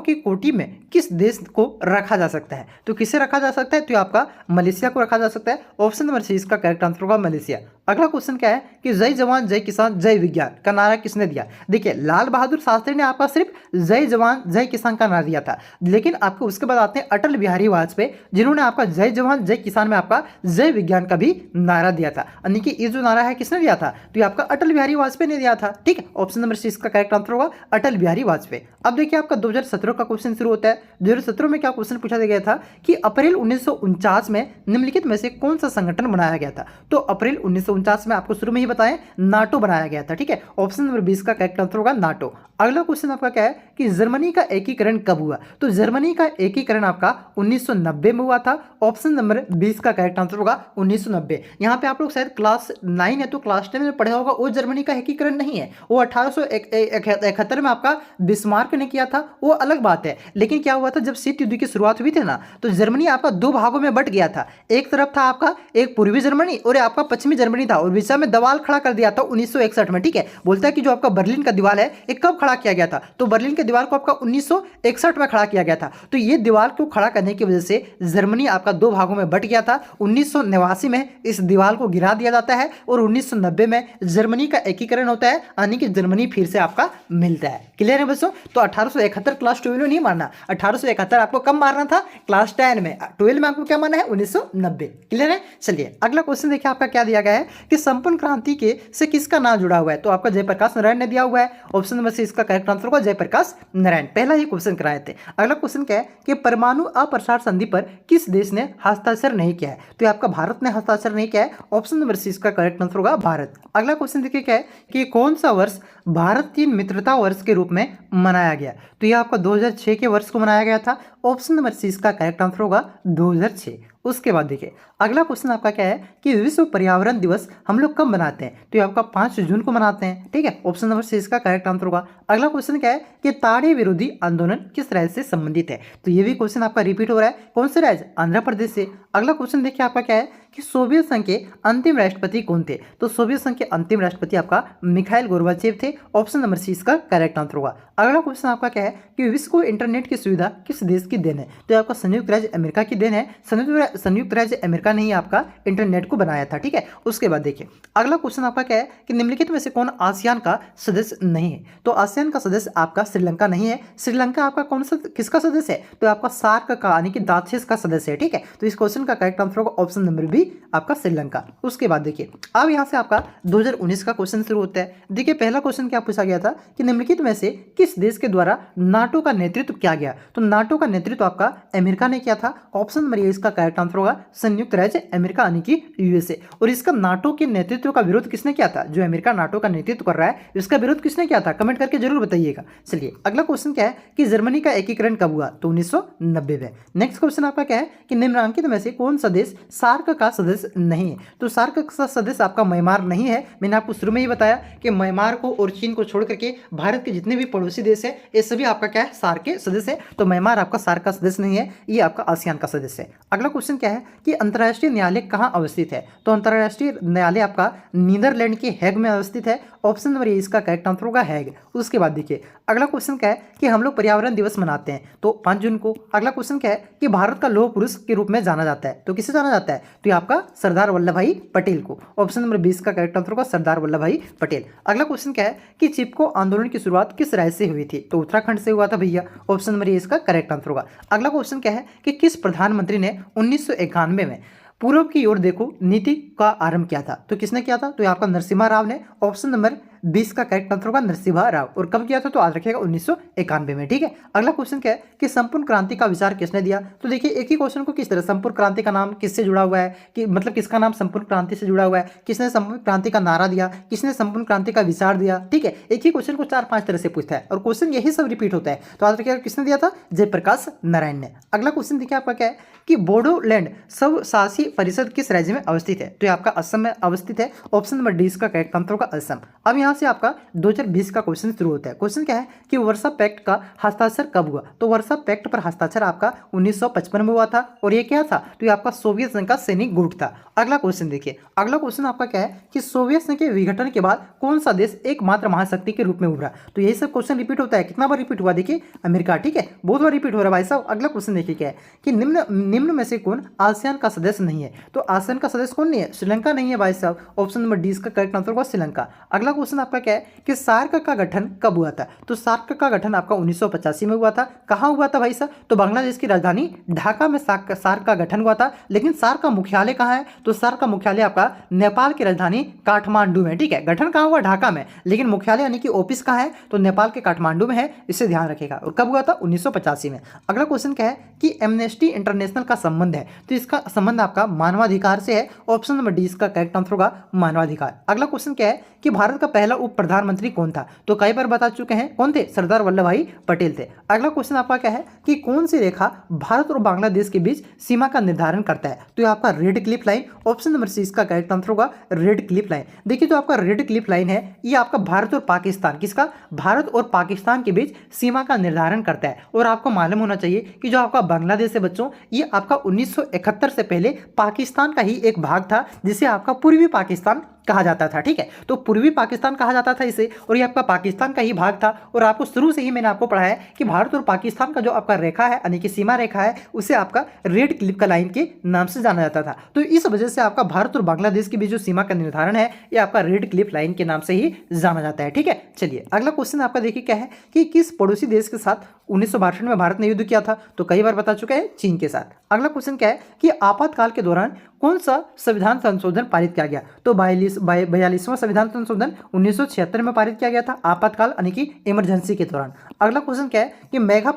की कोटि में किस देश को रखा जा सकता है? तो किसे रखा जा सकता है? तो आपका मलेशिया को रखा जा सकता है। ऑप्शन नंबर सी इसका करेक्ट आंसर होगा मलेशिया। अगला क्वेश्चन क्या है कि जय जवान जय किसान जय विज्ञान का नारा किसने दिया? देखिए लाल बहादुर शास्त्री ने आपका सिर्फ जय जवान जय किसान का नारा दिया था, लेकिन आपको उसके बाद आते हैं अटल बिहारी वाजपेयी, जिन्होंने आपका जय जवान जय किसान में आपका जय विज्ञान का भी नारा दिया था। यानी कि ये जो नारा है किसने दिया था? तो ये आपका अटल बिहारी वाजपेयी ने दिया था। ठीक है, ऑप्शन नंबर सी इसका करेक्ट आंसर होगा अटल बिहारी वाजपेयी। अब देखिए आपका 2017 का क्वेश्चन शुरू होता है। 2017 में क्या क्वेश्चन पूछा गया था कि अप्रैल 1949 में निम्नलिखित में से कौन सा संगठन बनाया गया था? तो अप्रैल 1949 में आपको शुरू में ही बताएं नाटो बनाया गया था। ठीक है, ऑप्शन नंबर 20 का करेक्ट आंसर होगा नाटो। अगला क्वेश्चन आपका क्या है कि जर्मनी का एकीकरण कब हुआ? तो जर्मनी का एकीकरण आपका 1990 में हुआ था। ऑप्शन नंबर 20 का करेक्ट आंसर होगा 1990। यहाँ पे आप लोग शायद क्लास 9 है तो क्लास 10 में पढ़ा होगा, वो जर्मनी का एकीकरण नहीं है, वो 1871 में आपका बिस्मार्क ने किया था, वो अलग बात है। लेकिन क्या हुआ था जब शीत युद्ध की शुरुआत हुई थी ना, तो जर्मनी आपका दो भागों में बट गया था। एक तरफ था आपका एक पूर्वी जर्मनी और आपका पश्चिमी जर्मनी था, और बीच में दीवार खड़ा कर दिया था 1961 में। ठीक है, बोलता है कि जो आपका बर्लिन का दीवार है ये कब खड़ा किया गया था? तो बर्लिन के दीवार को आपका 1961 में खड़ा किया गया था। तो ये दीवार को खड़ा करने की वजह से जर्मनी आपका दो भागों में बट गया था। 1989 में इस दीवार को गिरा दिया जाता है और 1990 में जर्मनी का एकीकरण होता है, यानी कि जर्मनी फिर से आपका मिलता है। क्लियर है बच्चों? तो 1871 क्लास 12 में नहीं मारना, 1871 आपको कब मारना था? क्लास 10 में। 12 में आपको क्या मारना है? 1990। क्लियर है? चलिए अगला क्वेश्चन देखिए आपका क्या दिया गया है कि संपूर्ण क्रांति के से किसका नाम जुड़ा हुआ है? तो आपका जयप्रकाश नारायण ने दिया हुआ है। ऑप्शन नंबर सी इसका करेक्ट आंसर होगा जयप्रकाश नारायण। पहला ही क्वेश्चन कराए थे। अगला क्वेश्चन क्या है कि परमाणु अप्रसार संधि पर किस देश ने हस्ताक्षर नहीं किया है? तो आपका भारत ने हस्ताक्षर नहीं किया है। ऑप्शन नंबर सी इसका करेक्ट आंसर होगा भारत। अगला क्वेश्चन देखिए क्या है कि कौन सा वर्ष भारत चीन मित्रता वर्ष के रूप में मनाया गया? तो यह आपका 2006 के वर्ष को मनाया गया था। ऑप्शन नंबर सी इसका करेक्ट आंसर होगा 2006। उसके बाद देखिए अगला क्वेश्चन आपका क्या है कि विश्व पर्यावरण दिवस हम लोग कब मनाते हैं, तो ये आपका 5 जून को मनाते हैं। ठीक है, ऑप्शन नंबर सी इसका करेक्ट आंसर होगा। अगला क्वेश्चन क्या है कि ताड़े विरोधी आंदोलन किस राज्य से संबंधित है, तो ये भी क्वेश्चन आपका रिपीट हो रहा है। कौन से राज्य, आंध्र प्रदेश से। अगला क्वेश्चन देखिए आपका क्या है कि सोवियत संघ के अंतिम राष्ट्रपति कौन थे, तो सोवियत संघ के अंतिम राष्ट्रपति आपका मिखाइल गोर्बाचेव थे। ऑप्शन नंबर सी इसका करेक्ट आंसर होगा। अगला क्वेश्चन आपका क्या है कि विश्व को इंटरनेट की सुविधा किस देश की देन है, तो आपका संयुक्त राज्य अमेरिका की देन है। संयुक्त राज्य अमेरिका ने ही आपका इंटरनेट को बनाया था। ठीक है, उसके बाद देखिए अगला क्वेश्चन आपका क्या है कि निम्नलिखित में से कौन आसियान का सदस्य नहीं है, तो आसियान का सदस्य आपका श्रीलंका नहीं है। श्रीलंका आपका कौन सा किसका सदस्य है, तो आपका सार्क का यानी कि दाक्षिस का सदस्य है। ठीक है, तो इस क्वेश्चन का करेक्ट आंसर होगा ऑप्शन नंबर बी आपका श्रीलंका। उसके बाद देखिए अब यहाँ से आपका 2019 का क्वेश्चन शुरू होता है। देखिए पहला क्वेश्चन क्या पूछा गया था कि निम्नलिखित में से किस देश के द्वारा नाटो का नेतृत्व किया गया, तो नाटो का नेतृत्व आपका अमेरिका ने किया था। ऑप्शन नंबर ए इसका करेक्ट आंसर होगा संयुक्त राज्य अमेरिका यानी कि यूएसए। और इसका नाटो के नेतृत्व का विरोध किसने किया था, जो अमेरिका नाटो का नेतृत्व कर रहा है इसका विरोध किसने किया था, कमेंट करके जरूर बताइएगा। चलिए अगला क्वेश्चन क्या है कि जर्मनी का एकीकरण कब हुआ, तो 1990 में। नेक्स्ट क्वेश्चन आपका क्या है कि निम्नलिखित में से कौन सा देश सार्क का सदस्य नहीं है, तो सार्क का सदस्य आपका म्यांमार नहीं है। मैंने आपको शुरू में ही बताया कि म्यांमार को और चीन को छोड़ करके भारत के जितने भी पड़ोसी देश है ये सभी आपका क्या है सार्क के सदस्य है। तो म्यांमार आपका सार्क का सदस्य नहीं है, ये आपका आसियान का सदस्य है। अगला क्वेश्चन क्या है कि अंतर्राष्ट्रीय न्यायालय कहाँ अवस्थित है, तो अंतर्राष्ट्रीय न्यायालय आपका नीदरलैंड के हैग में अवस्थित है। ऑप्शन नंबर ए इसका करेक्ट आंसर होगा हैग। उसके बाद देखिए अगला क्वेश्चन क्या है कि हम लोग पर्यावरण दिवस मनाते हैं तो 5 जून को। अगला क्वेश्चन क्या है कि भारत का लौह पुरुष के रूप में जाना जाता है, तो किसे जाना जाता है, तो ये आपका सरदार वल्लभ भाई पटेल को। ऑप्शन नंबर 20 का करेक्ट आंसर होगा सरदार वल्लभ भाई पटेल। अगला क्वेश्चन क्या है कि चिपको आंदोलन की शुरुआत किस राज्य से हुई थी, तो उत्तराखंड से हुआ था भैया। ऑप्शन नंबर ए इसका करेक्ट आंसर होगा। अगला क्वेश्चन क्या है कि किस प्रधानमंत्री ने 1991 में पूर्व की ओर देखो नीति का आरंभ किया था, तो किसने किया था, तो ये आपका नरसिम्हा राव ने। ऑप्शन नंबर 20 का करेक्ट आंसर होगा नरसिम्हा राव। और कब किया था, तो याद रखिएगा 1991 में। ठीक है, अगला क्वेश्चन क्या है कि संपूर्ण क्रांति का विचार किसने दिया, तो देखिए एक ही क्वेश्चन को किस तरह संपूर्ण क्रांति का नाम किससे जुड़ा हुआ है, कि मतलब किसका नाम संपूर्ण क्रांति से जुड़ा हुआ है, किसने संपूर्ण क्रांति का नारा दिया, किसने संपूर्ण क्रांति का विचार दिया। ठीक है, एक ही क्वेश्चन को 4-5 तरह से पूछता है और क्वेश्चन यही सब रिपीट होता है। तो याद रखिएगा किसने दिया था, जयप्रकाश नारायण ने। अगला क्वेश्चन देखिए आपका क्या है कि बोडोलैंड स्वशासी परिषद किस राज्य में अवस्थित है, तो ये आपका असम में अवस्थित है। ऑप्शन नंबर डी इसका करेक्ट आंसर होगा असम। अब यहाँ से आपका 2020 का क्वेश्चन शुरू होता है। क्वेश्चन क्या है कि वर्सा पैक्ट का हस्ताक्षर कब हुआ, तो वर्सा पैक्ट पर हस्ताक्षर आपका 1955 में हुआ था। और ये क्या था, तो ये आपका सोवियत संघ का सैनिक गुट था। अगला क्वेश्चन देखिए, अगला क्वेश्चन आपका क्या है कि सोवियत संघ के विघटन के बाद कौन सा देश एकमात्र महाशक्ति के रूप में उभरा, तो यही सब क्वेश्चन रिपीट होता है। कितना बार रिपीट हुआ, देखिए अमेरिका। ठीक है, बहुत बार रिपीट हो रहा है भाई साहब। अगला क्वेश्चन देखिए क्या है कि निम्न में से कौन आसियान का सदस्य नहीं है, तो आसियान का सदस्य कौन नहीं है, श्रीलंका नहीं है भाई साहब। ऑप्शन नंबर डी इसका करेक्ट आंसर होगा श्रीलंका। अगला क्वेश्चन आपका क्या है कि सार्क का गठन कब हुआ था, तो सार्क का गठन आपका 1985 में हुआ था। कहाँ हुआ था भाई साहब, तो बांग्लादेश की राजधानी ढाका में सार्क का गठन हुआ था। लेकिन सार्क का मुख्यालय कहाँ है, तो सार्क का मुख्यालय आपका नेपाल की राजधानी काठमांडू में। ठीक है, गठन कहाँ हुआ, ढाका में, लेकिन मुख्यालय यानी कि ऑफिस कहाँ है, तो नेपाल के काठमांडू में है। इसे ध्यान रखेगा। और कब हुआ था, 1985 में। अगला क्वेश्चन क्या है कि एमनेस्टी इंटरनेशनल का संबंध है, तो इसका संबंध आपका मानवाधिकार से है। ऑप्शन नंबर डी इसका करेक्ट आंसर होगा मानवाधिकार। अगला क्वेश्चन क्या है कि भारत का पहला उप प्रधानमंत्री कौन था, तो कई बार बता चुके हैं, कौन थे, सरदार वल्लभ भाई पटेल थे। अगला क्वेश्चन आपका क्या है कि कौन सी रेखा भारत और बांग्लादेश के बीच सीमा का निर्धारण करता है, तो ये आपका Radcliffe line. Option number C इसका करेक्ट आंसर होगा रेड क्लिफ लाइन। देखिए जो आपका रेड क्लिफ लाइन है ये आपका भारत और पाकिस्तान, किसका, भारत और पाकिस्तान के बीच सीमा का निर्धारण करता है। और आपको मालूम होना चाहिए कि जो आपका बांग्लादेश है बच्चों, ये आपका 1971 से पहले पाकिस्तान का ही एक भाग था, जिसे आपका पूर्वी पाकिस्तान कहा जाता था। ठीक है, तो पूर्वी पाकिस्तान कहा जाता था इसे, और ये आपका पाकिस्तान का ही भाग था। और आपको शुरू से ही मैंने आपको पढ़ाया है कि भारत और पाकिस्तान का जो आपका रेखा है यानी कि सीमा रेखा है, उसे आपका रेड क्लिफ का लाइन के नाम से जाना जाता था। तो इस वजह से आपका भारत और बांग्लादेश के बीच जो सीमा का निर्धारण है ये आपका रेड क्लिफ लाइन के नाम से ही जाना जाता है। ठीक है, चलिए अगला क्वेश्चन आपका देखिए क्या है कि किस पड़ोसी देश के साथ 1962 में भारत ने युद्ध किया था, तो कई बार बता चुका है, चीन के साथ। अगला क्वेश्चन क्या है कि आपातकाल के दौरान कौन सा संविधान संशोधन पारित किया गया, तो 42वां संविधान संशोधन 1976 में पारित किया गया था, आपातकाल यानी कि इमरजेंसी के दौरान। अगला क्वेश्चन क्या है कि मेघा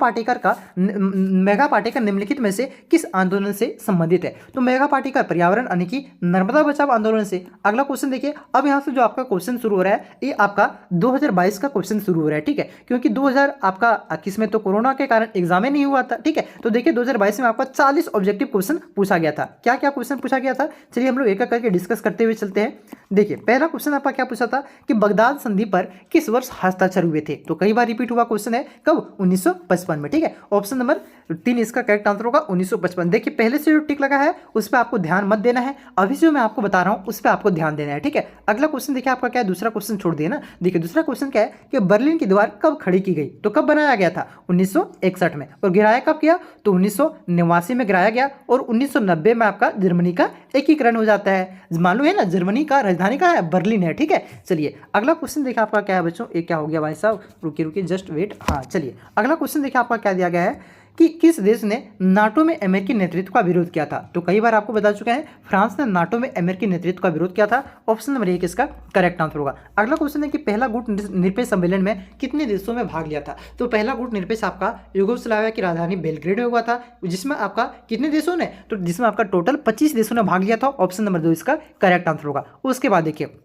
पाटेकर निम्नलिखित में से किस आंदोलन से संबंधित है, तो मेघा पाटेकर पर्यावरण यानी कि नर्मदा बचाओ आंदोलन से। अगला क्वेश्चन देखिए, अब यहाँ से जो आपका क्वेश्चन शुरू हो रहा है ये आपका 2022 का क्वेश्चन शुरू हो रहा है। ठीक है, क्योंकि 2000 आपका किस में, तो कोरोना के कारण एग्जाम ही नहीं हुआ था, ठीक है। तो देखिए 2022 में आपका 40 ऑब्जेक्टिव क्वेश्चन पूछा गया था। क्या क्या क्वेश्चन पूछा गया था, चलिए हम लोग एक एक करके डिस्कस करते हुए चलते हैं। देखिए पहला क्वेश्चन आपका क्या पूछा था कि बगदाद संधि पर किस वर्ष हस्ताक्षर हुए थे। तो कई बार रिपीट हुआ क्वेश्चन है, कब, 1955 में, ठीक है। ऑप्शन नंबर 3 इसका करेक्ट आंसर होगा 1955। देखिए पहले से जो टिक लगा है उस पर आपको ध्यान मत देना है, अभी जो मैं आपको बता रहा हूं उस पर आपको ध्यान देना है, ठीक है। अगला क्वेश्चन देखिए आपका क्या है, दूसरा क्वेश्चन छोड़ दिए ना। देखिए दूसरा क्वेश्चन क्या है कि बर्लिन की दीवार कब खड़ी की गई। तो कब बनाया गया था, 1961 में। और गिराया कब किया, तो 1989 में गिराया गया। और 1990 में आपका जर्मनी का एकीकरण हो जाता है। मालूम है ना, जर्मनी का राजधानी का है, बर्लिन है, ठीक है। चलिए अगला क्वेश्चन देखिए आपका क्या है बच्चों, ये क्या हो गया भाई साहब, रुकिए रुकिए जस्ट वेट। हाँ चलिए अगला क्वेश्चन देखिए आपका क्या दिया गया है कि किस देश ने नाटो में अमेरिकी नेतृत्व का विरोध किया था। तो कई बार आपको बता चुका है, फ्रांस ने नाटो में अमेरिकी नेतृत्व का विरोध किया था। ऑप्शन नंबर 1 इसका करेक्ट आंसर होगा। अगला क्वेश्चन है कि पहला गुट निरपेक्ष सम्मेलन में कितने देशों में भाग लिया था। तो पहला गुट निरपेक्ष आपका यूगोस्लाविया की राजधानी बेलग्रेड में हुआ था, जिसमें आपका कितने देशों ने, तो जिसमें आपका टोटल 25 देशों ने भाग लिया था। ऑप्शन नंबर 2 इसका करेक्ट आंसर होगा। उसके बाद देखिए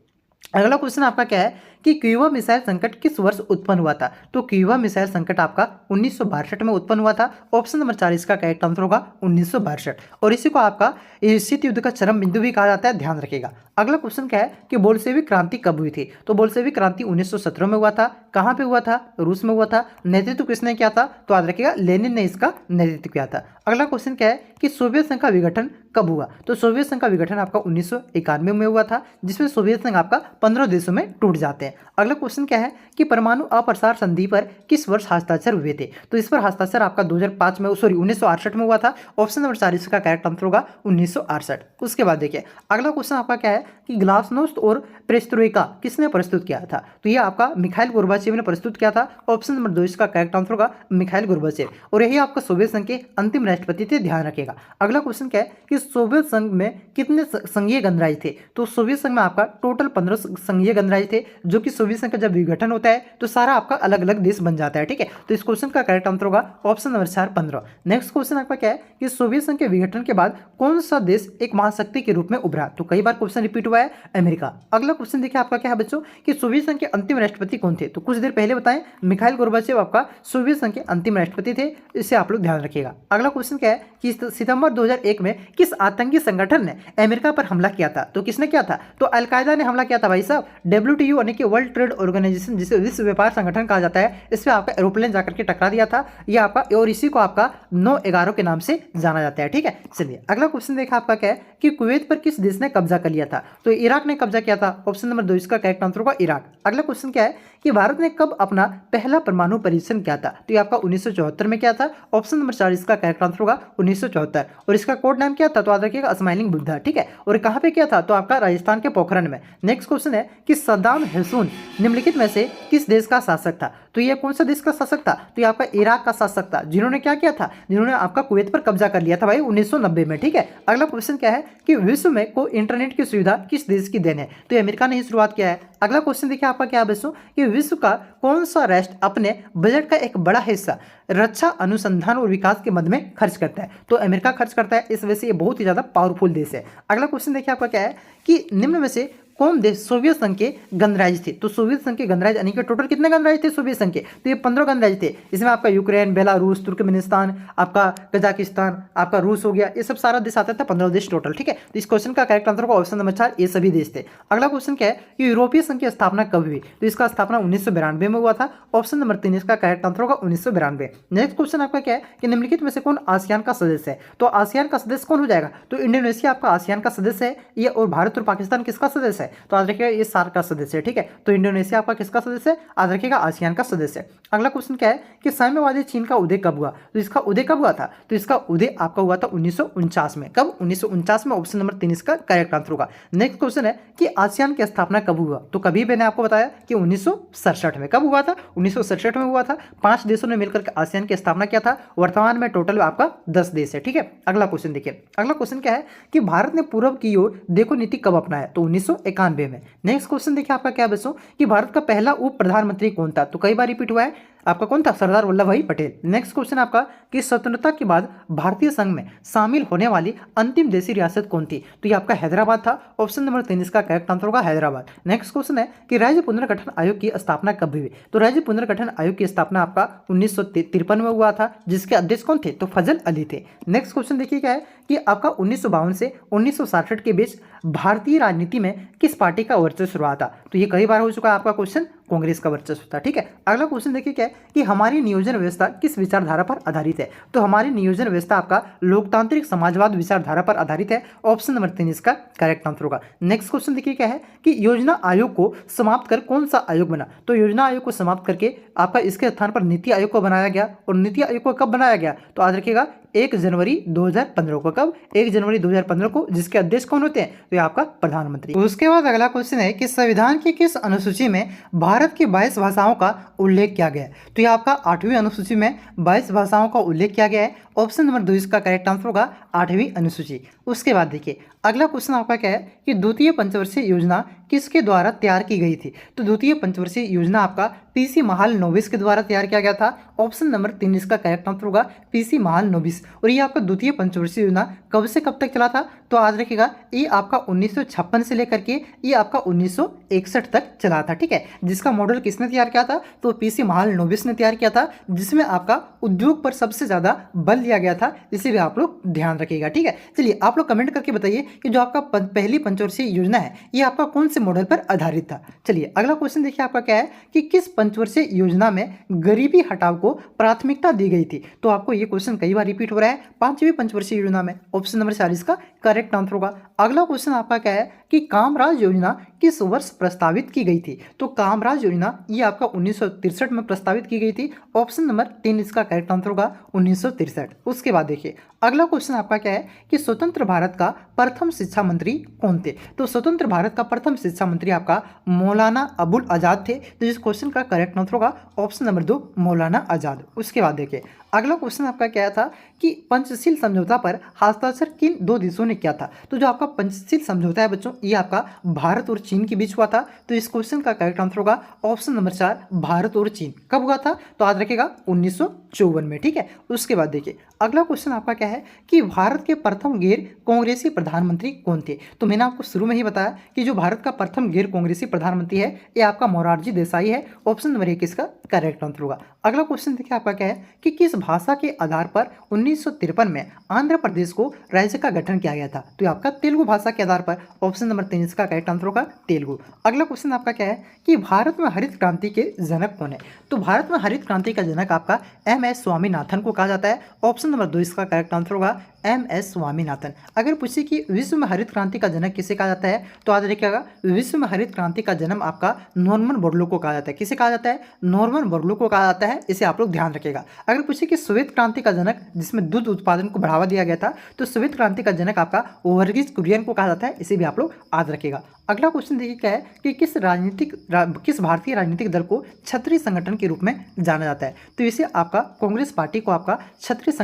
अगला क्वेश्चन आपका क्या है कि क्यूबा मिसाइल संकट किस वर्ष उत्पन्न हुआ था। तो क्यूबा मिसाइल संकट आपका 1962 में उत्पन्न हुआ था। ऑप्शन नंबर 4 इसका करेक्ट आंसर होगा 1962। और इसी को आपका शीत युद्ध का चरम बिंदु भी कहा जाता है, ध्यान रखिएगा। अगला क्वेश्चन क्या है कि बोल्शेविक क्रांति कब हुई थी। तो बोल्शेविक क्रांति 1917 में हुआ था। कहाँ पे हुआ था, रूस में हुआ था। नेतृत्व किसने किया था, तो याद रखिएगा लेनिन ने इसका नेतृत्व किया था। अगला क्वेश्चन क्या है कि सोवियत संघ का विघटन कब हुआ। तो सोवियत संघ का विघटन आपका 1991 में हुआ था, जिसमें सोवियत संघ आपका 15 देशों में टूट जाते हैं। अगला क्वेश्चन क्या है कि परमाणु अप्रसार संधि पर किस वर्ष हस्ताक्षर हुए थे। तो इस पर हस्ताक्षर आपका 2005 में 1968 में हुआ था। ऑप्शन नंबर 4 इसका करेक्ट आंसर होगा 1968। उसके बाद देखिए अगला क्वेश्चन आपका क्या है कि ग्लासनोस्ट और पेरेस्ट्रोइका किसने प्रस्तुत किया था। तो यह आपका मिखाइल गोर्बाचेव ने प्रस्तुत किया था। ऑप्शन नंबर 2 इसका करेक्ट आंसर होगा मिखाइल गोर्बाचेव। और यही आपका सोवियत संघ के अंतिम राष्ट्रपति थे, ध्यान रखिएगा। अगला क्वेश्चन क्या है कि सोवियत संघ में कितने संघीय गणराज्य थे। तो सोवियत संघ में आपका टोटल 15 संघीय गणराज्य थे, जो कि सोवियत संघ का जब विघटन होता है तो सारा आपका अलग अलग देश बन जाता है, ठीक है। तो इस क्वेश्चन का करेक्ट आंसर होगा ऑप्शन नंबर 4 15। नेक्स्ट क्वेश्चन आपका क्या है कि सोवियत संघ के विघटन के बाद कौन सा देश एक महाशक्ति के रूप में उभरा। तो कई बार क्वेश्चन रिपीट हुआ है, अमेरिका। अगला क्वेश्चन देखिए आपका क्या है बच्चों कि सोवियत संघ के अंतिम राष्ट्रपति कौन थे। तो कुछ देर पहले बताएं, मिखाइल गोर्बाचेव आपका सोवियत संघ के अंतिम राष्ट्रपति थे, इसे आप लोग ध्यान रखिएगा। अगला क्वेश्चन क्या है कि सितंबर 2001 में किस आतंकी संगठन ने अमेरिका पर हमला किया था। तो किसने किया था, तो अलकायदा ने हमला किया था भाई साहब। WTO यानी कि वर्ल्ड ट्रेड ऑर्गेनाइजेशन, जिसे विश्व व्यापार संगठन कहा जाता है, इस पर आपका एरोप्लेन जाकर के टकरा दिया था ये आपका, और इसी को आपका 9/11 के नाम से जाना जाता है, ठीक है। चलिए अगला क्वेश्चन देखा आपका क्या है कि कुवैत पर किस देश ने कब्जा कर लिया था। तो इराक ने कब्जा किया था। ऑप्शन नंबर 2 इसका करेक्ट आंसर होगा इराक। अगला क्वेश्चन क्या है कि भारत ने कब अपना पहला परमाणु परीक्षण किया था। तो ये आपका 1974 में किया था। ऑप्शन नंबर 4 इसका करेक्ट आंसर होगा 1974। और इसका कोड नाम क्या था, तो याद रखिएगा स्माइलिंग बुद्धा, ठीक है। और कहाँ पे किया था, तो आपका राजस्थान के पोखरण में। नेक्स्ट क्वेश्चन है कि सद्दाम हुसैन निम्नलिखित में से किस देश का शासक था। तो ये कौन सा देश का शासक था, तो ये आपका इराक का शासक था, जिन्होंने क्या किया था, जिन्होंने आपका कुवैत पर कब्जा कर लिया था भाई 1990 में, ठीक है। अगला क्वेश्चन क्या है कि विश्व में को इंटरनेट की सुविधा किस देश की देन है। तो अमेरिका ने ही शुरुआत किया है। अगला क्वेश्चन देखिए आपका क्या है बच्चों कि विश्व का कौन सा राष्ट्र अपने बजट का एक बड़ा हिस्सा रक्षा अनुसंधान और विकास के मद में खर्च करता है। तो अमेरिका खर्च करता है, इस वजह से ये बहुत ही ज्यादा पावरफुल देश है। अगला क्वेश्चन देखिए आपका क्या है कि निम्न में से कौन देश सोवियत संघ के गणराज्य थे। तो सोवियत संघ के गणराज्य यानी कि टोटल कितने गणराज्य थे सोवियत संघ के, तो ये 15 गणराज्य थे। इसमें आपका यूक्रेन, बेलारूस, तुर्कमेनिस्तान, आपका कजाकिस्तान, आपका रूस हो गया, ये सब सारा देश आता था, 15 देश टोटल, ठीक है। तो इस क्वेश्चन का करेक्ट आंसर होगा ऑप्शन नंबर 4, ये सभी देश थे। अगला क्वेश्चन क्या है कि यूरोपीय संघ की स्थापना कब हुई। तो इसका स्थापना 1992 में हुआ था। ऑप्शन नंबर 3 इसका करेक्ट आंसर होगा 1992। नेक्स्ट क्वेश्चन आपका क्या है कि निम्नलिखित में से कौन आसियान का सदस्य है। तो आसियान का सदस्य कौन हो जाएगा, तो इंडोनेशिया आपका आसियान का सदस्य है ये, और भारत और पाकिस्तान किसका सदस्य है, तो याद रखिएगा ये सार्क का सदस्य है, ठीक है। तो इंडोनेशिया आपका किसका सदस्य है, याद रखिएगा आसियान का सदस्य है। अगला क्वेश्चन क्या है कि साम्यवादी चीन का उदय कब हुआ। तो इसका उदय कब हुआ था, तो इसका उदय आपका हुआ था 1949 में। कब, 1949 में। ऑप्शन नंबर 3 इसका करेक्ट आंसर होगा। नेक्स्ट क्वेश्चन है कि आसियान की स्थापना कब हुआ। तो कभी मैंने आपको बताया कि 1967 में। कब हुआ था, 1967 में हुआ था। 5 देशों ने मिलकर के आसियान की स्थापना किया था। वर्तमान में टोटल आपका 10 देश है, ठीक है। अगला क्वेश्चन देखिए, अगला क्वेश्चन क्या है कि भारत ने पूर्व की ओर देखो नीति कब अपनाया। तो 1991 में। नेक्स्ट क्वेश्चन देखिए आपका क्या है बच्चों कि भारत का पहला उप प्रधानमंत्री कौन था। तो कई बार रिपीट हुआ है, आपका कौन था? सरदार वल्लभ भाई पटेल। नेक्स्ट क्वेश्चन आपका कि स्वतंत्रता के बाद भारतीय संघ में शामिल होने वाली अंतिम देशी रियासत कौन थी? तो ये आपका हैदराबाद था। ऑप्शन नंबर 3 इसका करेक्ट आंसर होगा हैदराबाद। नेक्स्ट क्वेश्चन है कि राज्य पुनर्गठन आयोग की स्थापना कब हुई? तो राज्य पुनर्गठन आयोग की स्थापना आपका 1953 में हुआ था, जिसके अध्यक्ष कौन थे? तो फजल अली थे। नेक्स्ट क्वेश्चन देखिए क्या है कि आपका 1952 से 1967 के बीच भारतीय राजनीति में किस पार्टी का वर्चस्व रहा था? तो ये कई बार हो चुका है आपका क्वेश्चन, कांग्रेस का वर्चस्व था। ठीक है, अगला क्वेश्चन देखिए क्या है कि हमारी नियोजन व्यवस्था किस विचारधारा पर आधारित है? तो हमारी नियोजन व्यवस्था आपका लोकतांत्रिक समाजवाद विचारधारा पर आधारित है। ऑप्शन नंबर 3 इसका करेक्ट आंसर होगा। नेक्स्ट क्वेश्चन देखिए क्या है कि योजना आयोग को समाप्त कर कौन सा आयोग बना? तो योजना आयोग को समाप्त करके आपका इसके स्थान पर नीति आयोग को बनाया गया। और नीति आयोग को कब बनाया गया? तो याद रखिएगा 1 जनवरी 2015 को। कब? 1 जनवरी 2015 को, जिसके अध्यक्ष कौन होते हैं? तो ये आपका प्रधानमंत्री। उसके बाद अगला क्वेश्चन है कि संविधान की किस अनुसूची में भारत की 22 भाषाओं का उल्लेख किया गया है? तो ये आपका 8वीं अनुसूची में 22 भाषाओं का उल्लेख किया गया है। ऑप्शन नंबर 2 इसका करेक्ट आंसर होगा 8वीं अनुसूची। उसके बाद देखिए अगला क्वेश्चन आपका क्या है कि द्वितीय पंचवर्षीय योजना किसके द्वारा तैयार की गई थी? तो द्वितीय पंचवर्षीय योजना आपका पीसी महालनोबिस के द्वारा तैयार किया गया था। ऑप्शन नंबर 3 इसका करेक्ट आंसर होगा पीसी महालनोबिस। और ये आपका द्वितीय पंचवर्षीय योजना कब से कब तक चला था? तो याद रखिएगा ये आपका 1956 से लेकर के ये आपका 1961 तक चला था। ठीक है, जिसका मॉडल किसने तैयार किया था? तो पीसी महालनोबिस ने तैयार किया था, जिसमें आपका उद्योग पर सबसे ज्यादा बल दिया गया था। इसे भी आप लोग ध्यान रखिएगा। ठीक है, चलिए आप लोग कमेंट करके बताइए कि जो आपका पहली पंचवर्षीय योजना है ये आपका कौन से मॉडल पर आधारित था। चलिए अगला क्वेश्चन देखिए आपका क्या है कि किस पंचवर्षीय योजना में गरीबी हटाओ को प्राथमिकता दी गई थी? तो आपको ये क्वेश्चन कई बार रिपीट हो रहा है, 5वीं पंचवर्षीय योजना में। ऑप्शन नंबर 4 इसका करेक्ट आंसर होगा। अगला क्वेश्चन आपका क्या है कि कामराज योजना किस वर्ष प्रस्तावित की गई थी? तो कामराज योजना ये आपका 1963 में प्रस्तावित की गई थी। ऑप्शन नंबर 3 इसका करेक्ट आंसर होगा 1963। उसके बाद देखिए अगला क्वेश्चन आपका क्या है कि स्वतंत्र भारत का प्रथम शिक्षा मंत्री कौन थे? तो स्वतंत्र भारत का प्रथम शिक्षा मंत्री आपका मौलाना अबुल आजाद थे। तो इस क्वेश्चन का करेक्ट आंसर होगा ऑप्शन नंबर 2 मौलाना आजाद। उसके बाद देखिए अगला क्वेश्चन आपका क्या था कि पंचशील समझौता पर हस्ताक्षर किन 2 देशों ने किया था? तो जो आपका पंचशील समझौता है बच्चों ये आपका भारत और चीन के बीच हुआ था। तो इस क्वेश्चन का करेक्ट आंसर होगा ऑप्शन नंबर 4 भारत और चीन। कब हुआ था? तो याद रखिएगा 1954 में। ठीक है, उसके बाद देखिए अगला क्वेश्चन आपका क्या है कि भारत के प्रथम गैर कांग्रेसी प्रधानमंत्री कौन थे? तो मैंने आपको शुरू में ही बताया कि जो भारत का प्रथम गैर कांग्रेसी प्रधानमंत्री है ये आपका मोरारजी देसाई है। ऑप्शन नंबर 1 इसका करेक्ट आंसर होगा। अगला क्वेश्चन देखिए आपका क्या है कि किस भाषा के आधार पर 1953 में आंध्र प्रदेश को राज्य का गठन किया गया था? तो ये आपका तेलुगु भाषा के आधार पर। ऑप्शन नंबर 3 इसका करेक्ट आंसर होगा तेलुगु। अगला क्वेश्चन आपका क्या है कि भारत में हरित क्रांति के जनक कौन है? तो भारत में हरित क्रांति का जनक आपका MS स्वामीनाथन को कहा जाता है। ऑप्शन नंबर 2 इसका करेक्ट आंसर होगा MS स्वामीनाथन। अगर पूछे कि विश्व में हरित क्रांति का जनक किसे कहा जाता है? तो याद रखिएगा विश्व में हरित क्रांति का जन्म आपका नॉर्मन बोरलो को कहा जाता है। किसे कहा जाता है? नॉर्मन बोरलो को कहा जाता है। इसे आप लोग ध्यान रखिएगा। अगर पूछे कि श्वेत क्रांति का जनक जिसमें दूध उत्पादन को बढ़ावा दिया गया था, तो श्वेत क्रांति का जनक आपका वर्गीज कुरियन को कहा जाता है। इसे भी आप लोग याद रखिएगा। अगला क्वेश्चन देखिए क्या है कि किस भारतीय राजनीतिक दल को क्षत्रिय संगठन के रूप में जाना जाता है? तो इसे आपका कांग्रेस पार्टी को आपका क्षत्रिय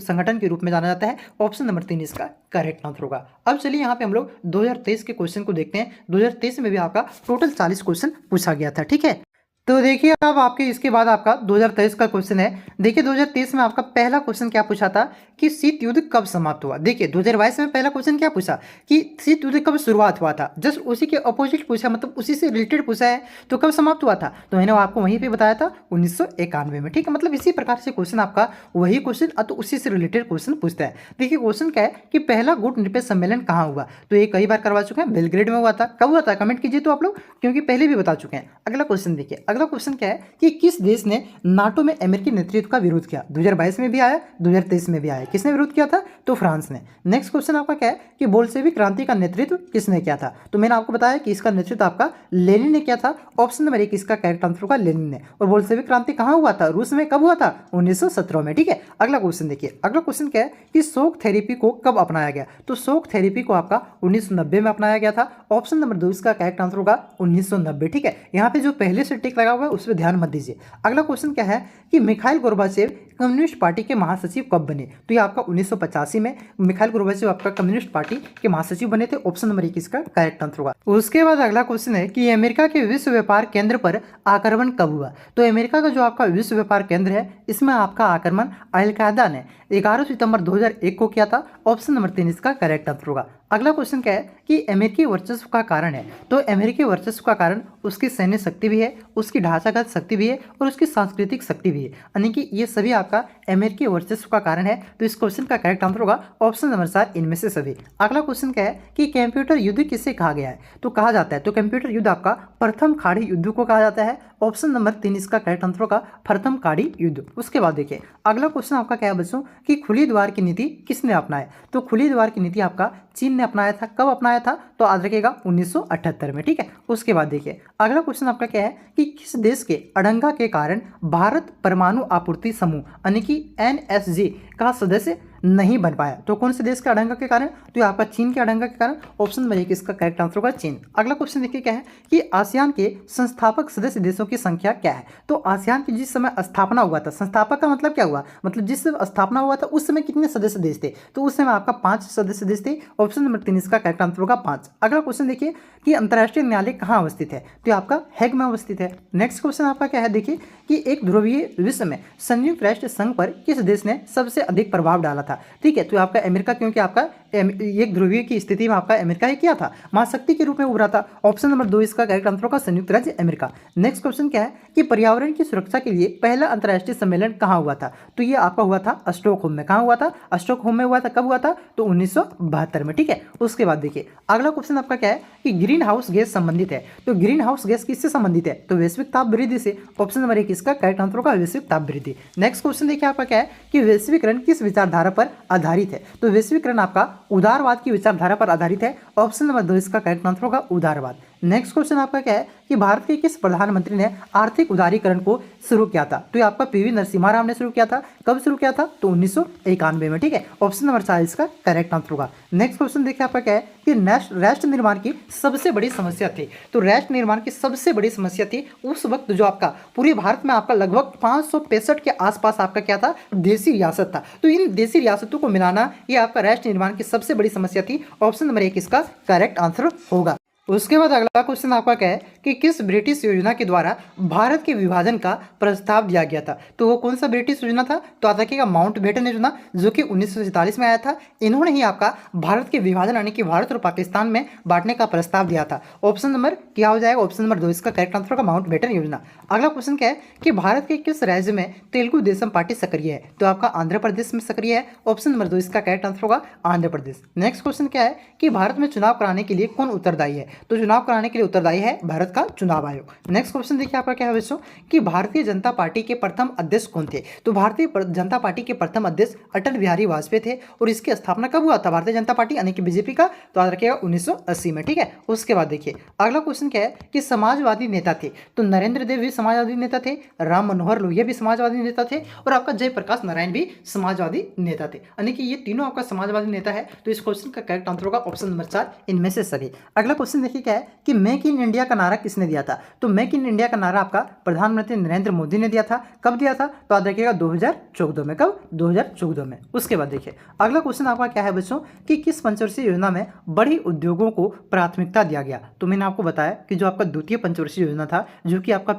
संगठन के रूप में जाना जाता है। ऑप्शन नंबर 3 इसका करेक्ट आंसर होगा। अब चलिए यहाँ पे हम लोग 2023 के क्वेश्चन को देखते हैं। 2023 में भी आपका टोटल 40 क्वेश्चन पूछा गया था। ठीक है, तो देखिए अब आपके इसके बाद आपका 2023 का क्वेश्चन है। देखिए 2023 में आपका पहला क्वेश्चन क्या पूछा था कि शीत युद्ध कब समाप्त हुआ? देखिए 2022 में पहला क्वेश्चन क्या पूछा कि शीत युद्ध कब शुरुआत हुआ था? जस्ट उसी के अपोजिट पूछा, मतलब उसी से रिलेटेड पूछा है। तो कब समाप्त हुआ था? तो मैंने आपको वहीं पे बताया था 1991 में। ठीक है, मतलब इसी प्रकार से क्वेश्चन आपका वही क्वेश्चन तो उसी से रिलेटेड क्वेश्चन पूछता है। देखिए क्वेश्चन क्या है कि पहला गुट निरपेक्ष सम्मेलन कहाँ हुआ? तो ये कई बार करवा चुके हैं, बेलग्रेड में हुआ था। कब हुआ था? कमेंट कीजिए तो आप लोग, क्योंकि पहले भी बता चुके हैं। अगला क्वेश्चन देखिए, अगला क्वेश्चन क्या है कि किस देश ने नाटो में अमेरिकी नेतृत्व का विरोध किया? 2022 में भी आया, 2023 में भी आया। किसने विरोध किया था? तो फ्रांस ने। नेक्स्ट क्वेश्चन आपका क्या है कि बोल्शेविक क्रांति का नेतृत्व किसने किया था? तो मैंने आपको बताया कि इसका नेतृत्व आपका लेनिन ने किया था। ऑप्शन नंबर 1 इसका करेक्ट आंसर होगा लेनिन ने। और बोल्शेविक क्रांति कहाँ हुआ था? रूस में। कब हुआ था? 1917 में। ठीक है, अगला क्वेश्चन देखिए, अगला क्वेश्चन क्या है कि शोक थेरेपी को कब अपनाया गया? तो शोक थेरेपी को आपका 1990 में अपनाया गया था। ऑप्शन नंबर 2 इसका करेक्ट आंसर होगा 1990। ठीक है, यहाँ पे जो पहले से टिक लगा हुआ है उस पर ध्यान मत दीजिए। अगला क्वेश्चन क्या है कि मिखाइल गोर्बाचेव कम्युनिस्ट पार्टी के महासचिव कब बने? तो ये आपका 1985 में मिखाइल गोर्बाचेव आपका कम्युनिस्ट पार्टी के महासचिव बने थे। ऑप्शन नंबर 1 इसका करेक्ट आंसर होगा। उसके बाद अगला क्वेश्चन है कि अमेरिका के विश्व व्यापार केंद्र पर आक्रमण कब हुआ? तो अमेरिका का जो आपका विश्व व्यापार केंद्र है इसमें आपका आक्रमण अलकायदा ने 11 सितंबर 2001 को किया था। ऑप्शन नंबर 3 इसका करेक्ट आंसर होगा। अगला क्वेश्चन क्या है कि अमेरिकी वर्चस्व का कारण है? तो अमेरिकी वर्चस्व का कारण उसकी सैन्य शक्ति भी है, उसकी ढांचागत शक्ति भी है और उसकी सांस्कृतिक शक्ति भी है, यानी कि ये सभी आपका अमेरिकी वर्चस्व का कारण है। तो इस क्वेश्चन का करेक्ट आंसर होगा ऑप्शन नंबर 4 इनमें से सभी। अगला क्वेश्चन क्या है कि कंप्यूटर युद्ध किसे कहा गया है? तो कहा जाता है तो कंप्यूटर युद्ध आपका प्रथम खाड़ी युद्ध को कहा जाता है। ऑप्शन नंबर 3 इसका करेक्ट आंसर होगा प्रथम खाड़ी युद्ध। उसके बाद देखिए अगला क्वेश्चन आपका क्या है बच्चों कि खुली द्वार की नीति किसने अपनाया? तो खुली द्वार की नीति आपका चीन ने अपनाया था। कब अपनाया था? तो याद रखिएगा 1978 में, ठीक है। उसके बाद देखिए अगला क्वेश्चन आपका क्या है कि किस देश के अड़ंगा के कारण भारत परमाणु आपूर्ति समूह यानी कि NSG का सदस्य नहीं बन पाया? तो कौन से देश के अड़ंगा के कारण? तो ये आपका चीन के अड़ंगा के कारण। ऑप्शन नंबर 1 इसका करेक्ट आंसर होगा चीन। अगला क्वेश्चन देखिए क्या है कि आसियान के संस्थापक सदस्य देशों की संख्या क्या है? तो आसियान की जिस समय स्थापना हुआ था, संस्थापक का मतलब क्या हुआ, मतलब जिस समय स्थापना हुआ था उस समय कितने सदस्य देश थे? तो उस समय आपका 5 सदस्य देश थे। ऑप्शन नंबर 3 इसका करेक्ट आंसर होगा 5। अगला क्वेश्चन देखिए कि अंतर्राष्ट्रीय न्यायालय कहाँ अवस्थित है? तो ये आपका हैग में अवस्थित है। नेक्स्ट क्वेश्चन आपका क्या है देखिए कि एक ध्रुवीय विश्व में संयुक्त राष्ट्र संघ पर किस देश ने सबसे अधिक प्रभाव डाला था? ठीक है, तो आपका अमेरिका, क्योंकि आपका एक ध्रुवीय की स्थिति में आपका अमेरिका ही किया था, महाशक्ति के रूप में उभरा था। ऑप्शन नंबर 2 इसका करेक्ट आंसर होगा संयुक्त राज्य अमेरिका। नेक्स्ट क्वेश्चन क्या है कि पर्यावरण की सुरक्षा के लिए पहला अंतर्राष्ट्रीय सम्मेलन कहाँ हुआ था? तो ये आपका हुआ था स्टॉकहोम में। कहाँ हुआ था? स्टॉकहोम में हुआ था। कब हुआ था? तो 1972 में, ठीक है। उसके बाद देखिए अगला क्वेश्चन आपका क्या है कि ग्रीन हाउस गैस संबंधित है। तो ग्रीन हाउस गैस किससे संबंधित है? तो वैश्विक ताप वृद्धि से। ऑप्शन नंबर 1 इसका करेक्ट आंसर होगा वैश्विक ताप वृद्धि। नेक्स्ट क्वेश्चन देखिए आपका क्या है कि वैश्वीकरण किस विचारधारा पर आधारित है? तो वैश्वीकरण आपका उदारवाद की विचारधारा पर आधारित है। ऑप्शन नंबर 2 इसका करेक्ट आंसर होगा उदारवाद। नेक्स्ट क्वेश्चन आपका क्या है कि भारत के किस प्रधानमंत्री ने आर्थिक उदारीकरण को शुरू किया था? तो ये आपका PV नरसिम्हा राव ने शुरू किया था। कब शुरू किया था? तो 1991 में, ठीक है। ऑप्शन नंबर 4 इसका करेक्ट आंसर होगा। नेक्स्ट क्वेश्चन देखिए आपका क्या है कि राष्ट्र निर्माण की सबसे बड़ी समस्या थी। तो राष्ट्र निर्माण की सबसे बड़ी समस्या थी उस वक्त जो आपका पूरे भारत में आपका लगभग 565 के आसपास आपका क्या था? देसी रियासत था। तो इन देसी रियासतों को मिलाना ये आपका राष्ट्र निर्माण की सबसे बड़ी समस्या थी। ऑप्शन नंबर 1 इसका करेक्ट आंसर होगा। उसके बाद अगला क्वेश्चन आपका क्या है कि किस ब्रिटिश योजना के द्वारा भारत के विभाजन का प्रस्ताव दिया गया था? तो वो कौन सा ब्रिटिश योजना था? तो आता कि माउंटबेटन योजना, जो कि 1947 में आया था। इन्होंने ही आपका भारत के विभाजन यानी कि भारत और पाकिस्तान में बांटने का प्रस्ताव दिया था। ऑप्शन नंबर क्या हो जाएगा? ऑप्शन नंबर 2 इसका करेक्ट आंसर होगा माउंटबेटन योजना। अगला क्वेश्चन क्या है कि भारत के किस राज्य में तेलुगु देशम पार्टी सक्रिय है? तो आपका आंध्र प्रदेश में सक्रिय है। ऑप्शन नंबर 2 इसका करेक्ट आंसर होगा आंध्र प्रदेश। नेक्स्ट क्वेश्चन क्या है कि भारत में चुनाव कराने के लिए कौन उत्तरदायी है? तो चुनाव कराने के लिए उत्तरदायी है भारत का चुनाव आयोग। नेक्स्ट क्वेश्चन देखिए आपका क्या है बच्चों कि भारतीय जनता पार्टी के प्रथम अध्यक्ष कौन थे? तो भारतीय जनता पार्टी के प्रथम अध्यक्ष अटल बिहारी वाजपेयी थे। और इसकी स्थापना कब हुआ था भारतीय जनता पार्टी यानी कि बीजेपी का? तो याद रखिएगा 1980 में, ठीक है। उसके बाद देखिए अगला क्वेश्चन क्या है कि समाजवादी नेता थे। तो नरेंद्र देव भी समाजवादी नेता थे, राम मनोहर लोहिया भी समाजवादी नेता थे और आपका जयप्रकाश नारायण भी समाजवादी नेता थे, यानी कि ये तीनों आपका समाजवादी नेता है। तो इस क्वेश्चन का करेक्ट आंसर होगा ऑप्शन नंबर 4 इनमें से सभी। अगला क्वेश्चन देखिए क्या है कि मेक इन इंडिया का नारा किसने दिया था? तो मेक इन इंडिया का नारा आपका प्रधानमंत्री नरेंद्र मोदी ने दिया था। कब दिया था? तो याद रखिएगा 2014 में। कब? 2014 में। उसके बाद देखिए अगला क्वेश्चन आपका क्या है बच्चों कि किस पंचवर्षीय योजना में बड़ी उद्योगों को प्राथमिकता दिया गया? तो मैंने आपको बताया कि जो आपका द्वितीय पंचवर्षीय योजना था जो कि आपका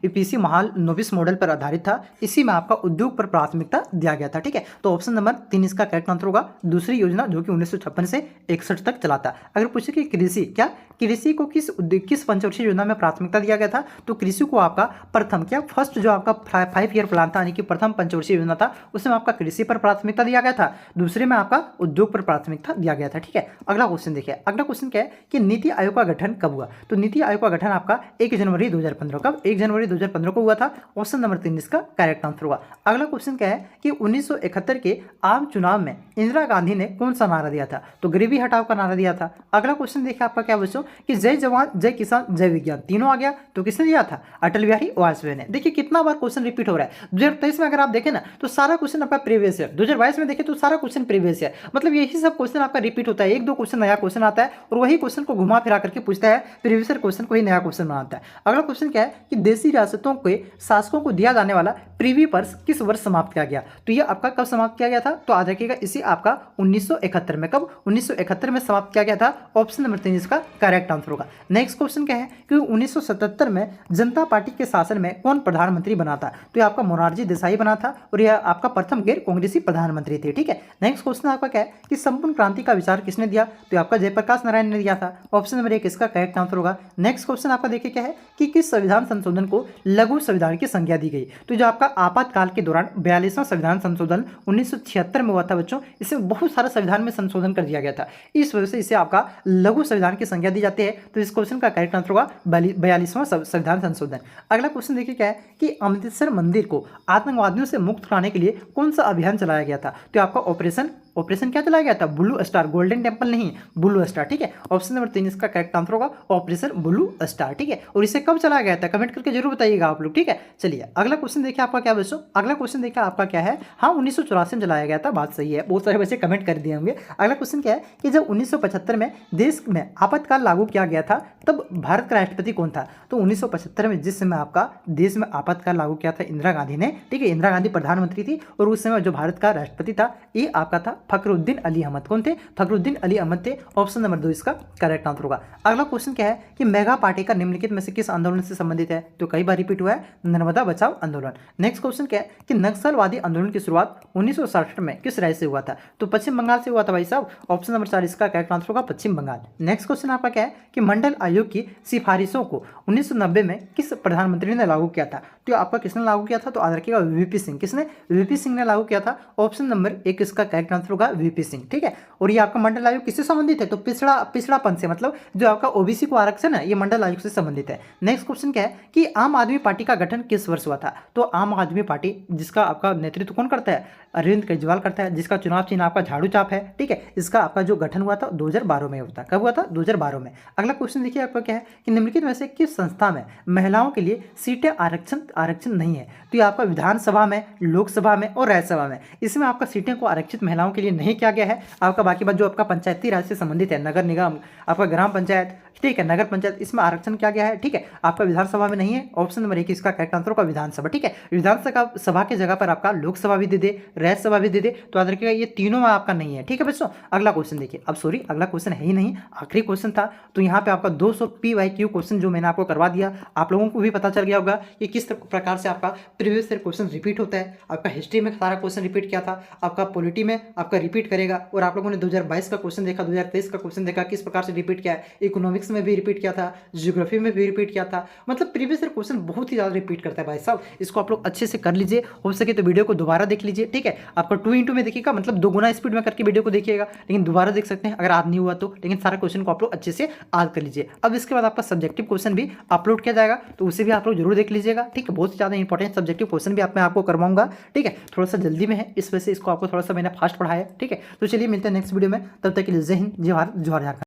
पीसी महाल नोविस मॉडल पर आधारित था, इसी में आपका उद्योग पर प्राथमिकता दिया गया था, ठीक है। तो ऑप्शन नंबर 3 इसका करेक्ट आंसर होगा दूसरी योजना जो कि 1956 से 61 तक चला था। अगर पूछे कि कृषि को किस पंचवर्षीय योजना में प्राथमिकता दिया गया था? तो कृषि को आपका प्रथम फर्स्ट जो आपका 5 ईयर प्लान था यानी कि प्रथम पंचवर्षीय योजना था उसमें आपका कृषि पर प्राथमिकता दिया गया था, दूसरे में आपका उद्योग पर प्राथमिकता दिया गया था, ठीक है। अगला क्वेश्चन देखिए अगला क्वेश्चन क्या है कि नीति आयोग का गठन कब हुआ? तो नीति आयोग का गठन आपका 1 जनवरी 2015। कब? 1 जनवरी 2015 को हुआ था। ऑप्शन नंबर 3 इसका करेक्ट आंसर होगा। अगला क्वेश्चन क्या है कि 1971 के आम चुनाव में इंदिरा गांधी ने कौन सा नारा दिया था? तो गरीबी हटाओ का नारा दिया था। अगला क्वेश्चन देखिए आपका क्या बच्चों कि जय जवान जय किसान जय विज्ञान तीनों आ गया, तो किसने दिया था? अटल बिहारी वाजपेयी ने। देखिए कितना बार क्वेश्चन रिपीट हो रहा है। 2023 में अगर आप देखें ना तो सारा क्वेश्चन आपका प्रीवियस है, 2022 में देखें तो सारा क्वेश्चन प्रीवियस है, मतलब यही सब क्वेश्चन आपका रिपीट होता है। 1-2 क्वेश्चन नया क्वेश्चन आता है और वही क्वेश्चन को घुमा फिरा करके पूछता है, प्रीवियस क्वेश्चन को ही नया क्वेश्चन बनाता है। अगला क्वेश्चन क्या है कि देसी रियासतों के शासकों को दिया जाने वाला प्रीवी पर्स किस वर्ष समाप्त किया गया? तो ये आपका कब समाप्त किया गया था? तो याद रखिएगा इसी आपका 1971 में। कब? 1971 में समाप्त किया गया था। ऑप्शन नंबर 3 इसका करेक्ट आंसर होगा। नेक्स्ट क्वेश्चन क्या है कि 1977 में जनता पार्टी के शासन में कौन प्रधानमंत्री बना था? तो ये आपका मोरारजी देसाई बना था और यह आपका प्रथम गैर कांग्रेसी प्रधानमंत्री थे। ठीक है, नेक्स्ट क्वेश्चन आपका क्या है कि संपूर्ण क्रांति का विचार किसने दिया? तो ये आपका जयप्रकाश नारायण ने दिया था। ऑप्शन नंबर 1 इसका करेक्ट आंसर होगा। नेक्स्ट क्वेश्चन आपका देखिए क्या है कि किस संविधान संशोधन को लघु संविधान की संज्ञा दी गई? तो जो आपका आपातकाल के दौरान 42वां संविधान संशोधन 1976 में हुआ था बच्चों, इसमें बहुत सारा संविधान में संशोधन कर दिया गया था, इस वजह से इसे आपका लघु संविधान की संज्ञा दी जाती है। तो इस क्वेश्चन का करेक्ट आंसर होगा 42वां संविधान संशोधन। अगला क्वेश्चन देखिए क्या है कि अमृतसर मंदिर को आतंकवादियों से मुक्त कराने के लिए कौन सा अभियान चलाया गया था? तो आपका ऑपरेशन क्या चलाया गया था? ब्लू स्टार, गोल्डन टेम्पल नहीं, ब्लू स्टार। ठीक है, ऑप्शन नंबर 3 इसका करेक्ट आंसर होगा ऑपरेशन ब्लू स्टार। ठीक है, और इसे कब चलाया गया था? कमेंट करके जरूर बताइएगा आप लोग। ठीक है, चलिए अगला क्वेश्चन देखिए आपका क्या बच्चों, अगला क्वेश्चन देखिए आपका क्या है। हाँ, 1984 में चलाया गया था, बात सही है, बहुत सारे बच्चे कमेंट कर दिए होंगे। अगला क्वेश्चन क्या है कि जब 1975 में देश में आपातकाल लागू किया गया था तब भारत का राष्ट्रपति कौन था? तो 1975 में जिस समय आपका देश में आपातकाल लागू किया था इंदिरा गांधी ने, ठीक है, इंदिरा गांधी प्रधानमंत्री थी और उस समय जो भारत का राष्ट्रपति था ये आपका था फखरुद्दीन अली अहमद। कौन थे? फखरुद्दीन अली अहमद थे। ऑप्शन नंबर 2 इसका करेक्ट आंसर होगा। अगला क्वेश्चन क्या है कि मेगा पार्टी निम्नलिखित में से किस आंदोलन से संबंधित है? तो कई बार रिपीट हुआ है, नर्मदा बचाओ आंदोलन। नेक्स्ट क्वेश्चन क्या है कि नक्सलवादी आंदोलन की शुरुआत 1967 में किस राज्य से हुआ था? तो पश्चिम बंगाल से हुआ था भाई साहब। ऑप्शन नंबर 4 इसका करेक्ट आंसर होगा पश्चिम बंगाल। नेक्स्ट क्वेश्चन आपका क्या है कि मंडल आयोग की सिफारिशों को 1990 में किस प्रधानमंत्री ने लागू किया था? तो आपका किसने लागू किया था? तो याद रखिएगा वीपी सिंह। किसने? वीपी सिंह ने लागू किया था। ऑप्शन नंबर 1 इसका करेक्ट आंसर होगा वीपी सिंह। ठीक है, और ये आपका मंडल आयोग किससे संबंधित है? तो पिछड़ापन से, मतलब जो आपका ओबीसी को आरक्षण है ये मंडल आयोग से संबंधित है। नेक्स्ट क्वेश्चन क्या है कि आम आदमी पार्टी का गठन किस वर्ष हुआ था? तो आम आदमी पार्टी जिसका आपका नेतृत्व कौन करता है? अरविंद केजरीवाल करता है, जिसका चुनाव चिन्ह आपका झाड़ू चाप है। ठीक है, इसका आपका जो गठन हुआ था 2012 में होता। कब हुआ था? 2012 में। अगला क्वेश्चन देखिए आपका क्या है कि निम्नलिखित में से किस संस्था में महिलाओं के लिए सीटें आरक्षण नहीं है? तो ये आपका विधानसभा में, लोकसभा में और राज्यसभा में, इसमें आपका सीटें को आरक्षित महिलाओं के लिए नहीं किया गया है। आपका बाकी बात जो आपका पंचायती राज से संबंधित है, नगर निगम, आपका ग्राम पंचायत, ठीक है, नगर पंचायत, इसमें आरक्षण किया गया है। ठीक है, आपका विधानसभा में नहीं है। ऑप्शन नंबर 1 इसका करेक्ट आंसर होगा विधानसभा। ठीक है, विधानसभा के जगह पर आपका लोकसभा भी दे दे, राज्यसभा भी दे दे, तो याद रखिएगा ये तीनों में आपका नहीं है। ठीक है बच्चों, अगला क्वेश्चन देखिए। अब सॉरी, अगला क्वेश्चन है ही नहीं, आखिरी क्वेश्चन था। तो यहाँ पे आपका 200 PYQ क्वेश्चन जो मैंने आपको करवा दिया, आप लोगों को भी पता चल गया होगा कि किस प्रकार से आपका प्रीवियस ईयर क्वेश्चन रिपीट होता है। आपका हिस्ट्री में सारा क्वेश्चन रिपीट किया था, आपका पॉलिटी में आपका रिपीट करेगा, और आप लोगों ने 2022 का क्वेश्चन देखा, 2023 का क्वेश्चन देखा, किस प्रकार से रिपीट किया है। इकोनॉमिक्स में भी रिपीट किया था, ज्योग्राफी में भी रिपीट किया था। मतलब प्रीवियस ईयर क्वेश्चन बहुत ही ज़्यादा रिपीट करता है भाई साहब। इसको आप लोग अच्छे से कर लीजिए, हो सके तो वीडियो को दोबारा देख लीजिए। ठीक है, आपका 2x2 में देखिएगा, मतलब 2 गुना स्पीड में करके वीडियो को देखिएगा, लेकिन दोबारा देख सकते हैं अगर याद नहीं हुआ तो। लेकिन सारे क्वेश्चन को आप लोग अच्छे से याद कर लीजिए। अब इसके बाद आपका सब्जेक्टिव क्वेश्चन भी अपलोड किया जाएगा, तो उसे भी आप लोग जरूर देख लीजिएगा। ठीक है, बहुत ज़्यादा इंपॉर्टेंट सब्जेक्टिव क्वेश्चन भी मैं आपको करवाऊंगा। ठीक है, थोड़ा सा जल्दी में है, इस वजह से इसको आपको थोड़ा सा मैंने फास्ट पढ़ाया है। ठीक है, तो चलिए मिलते हैं नेक्स्ट वीडियो में, तब तक के लिए जय हिंद, जय भारत, जय झारखंड।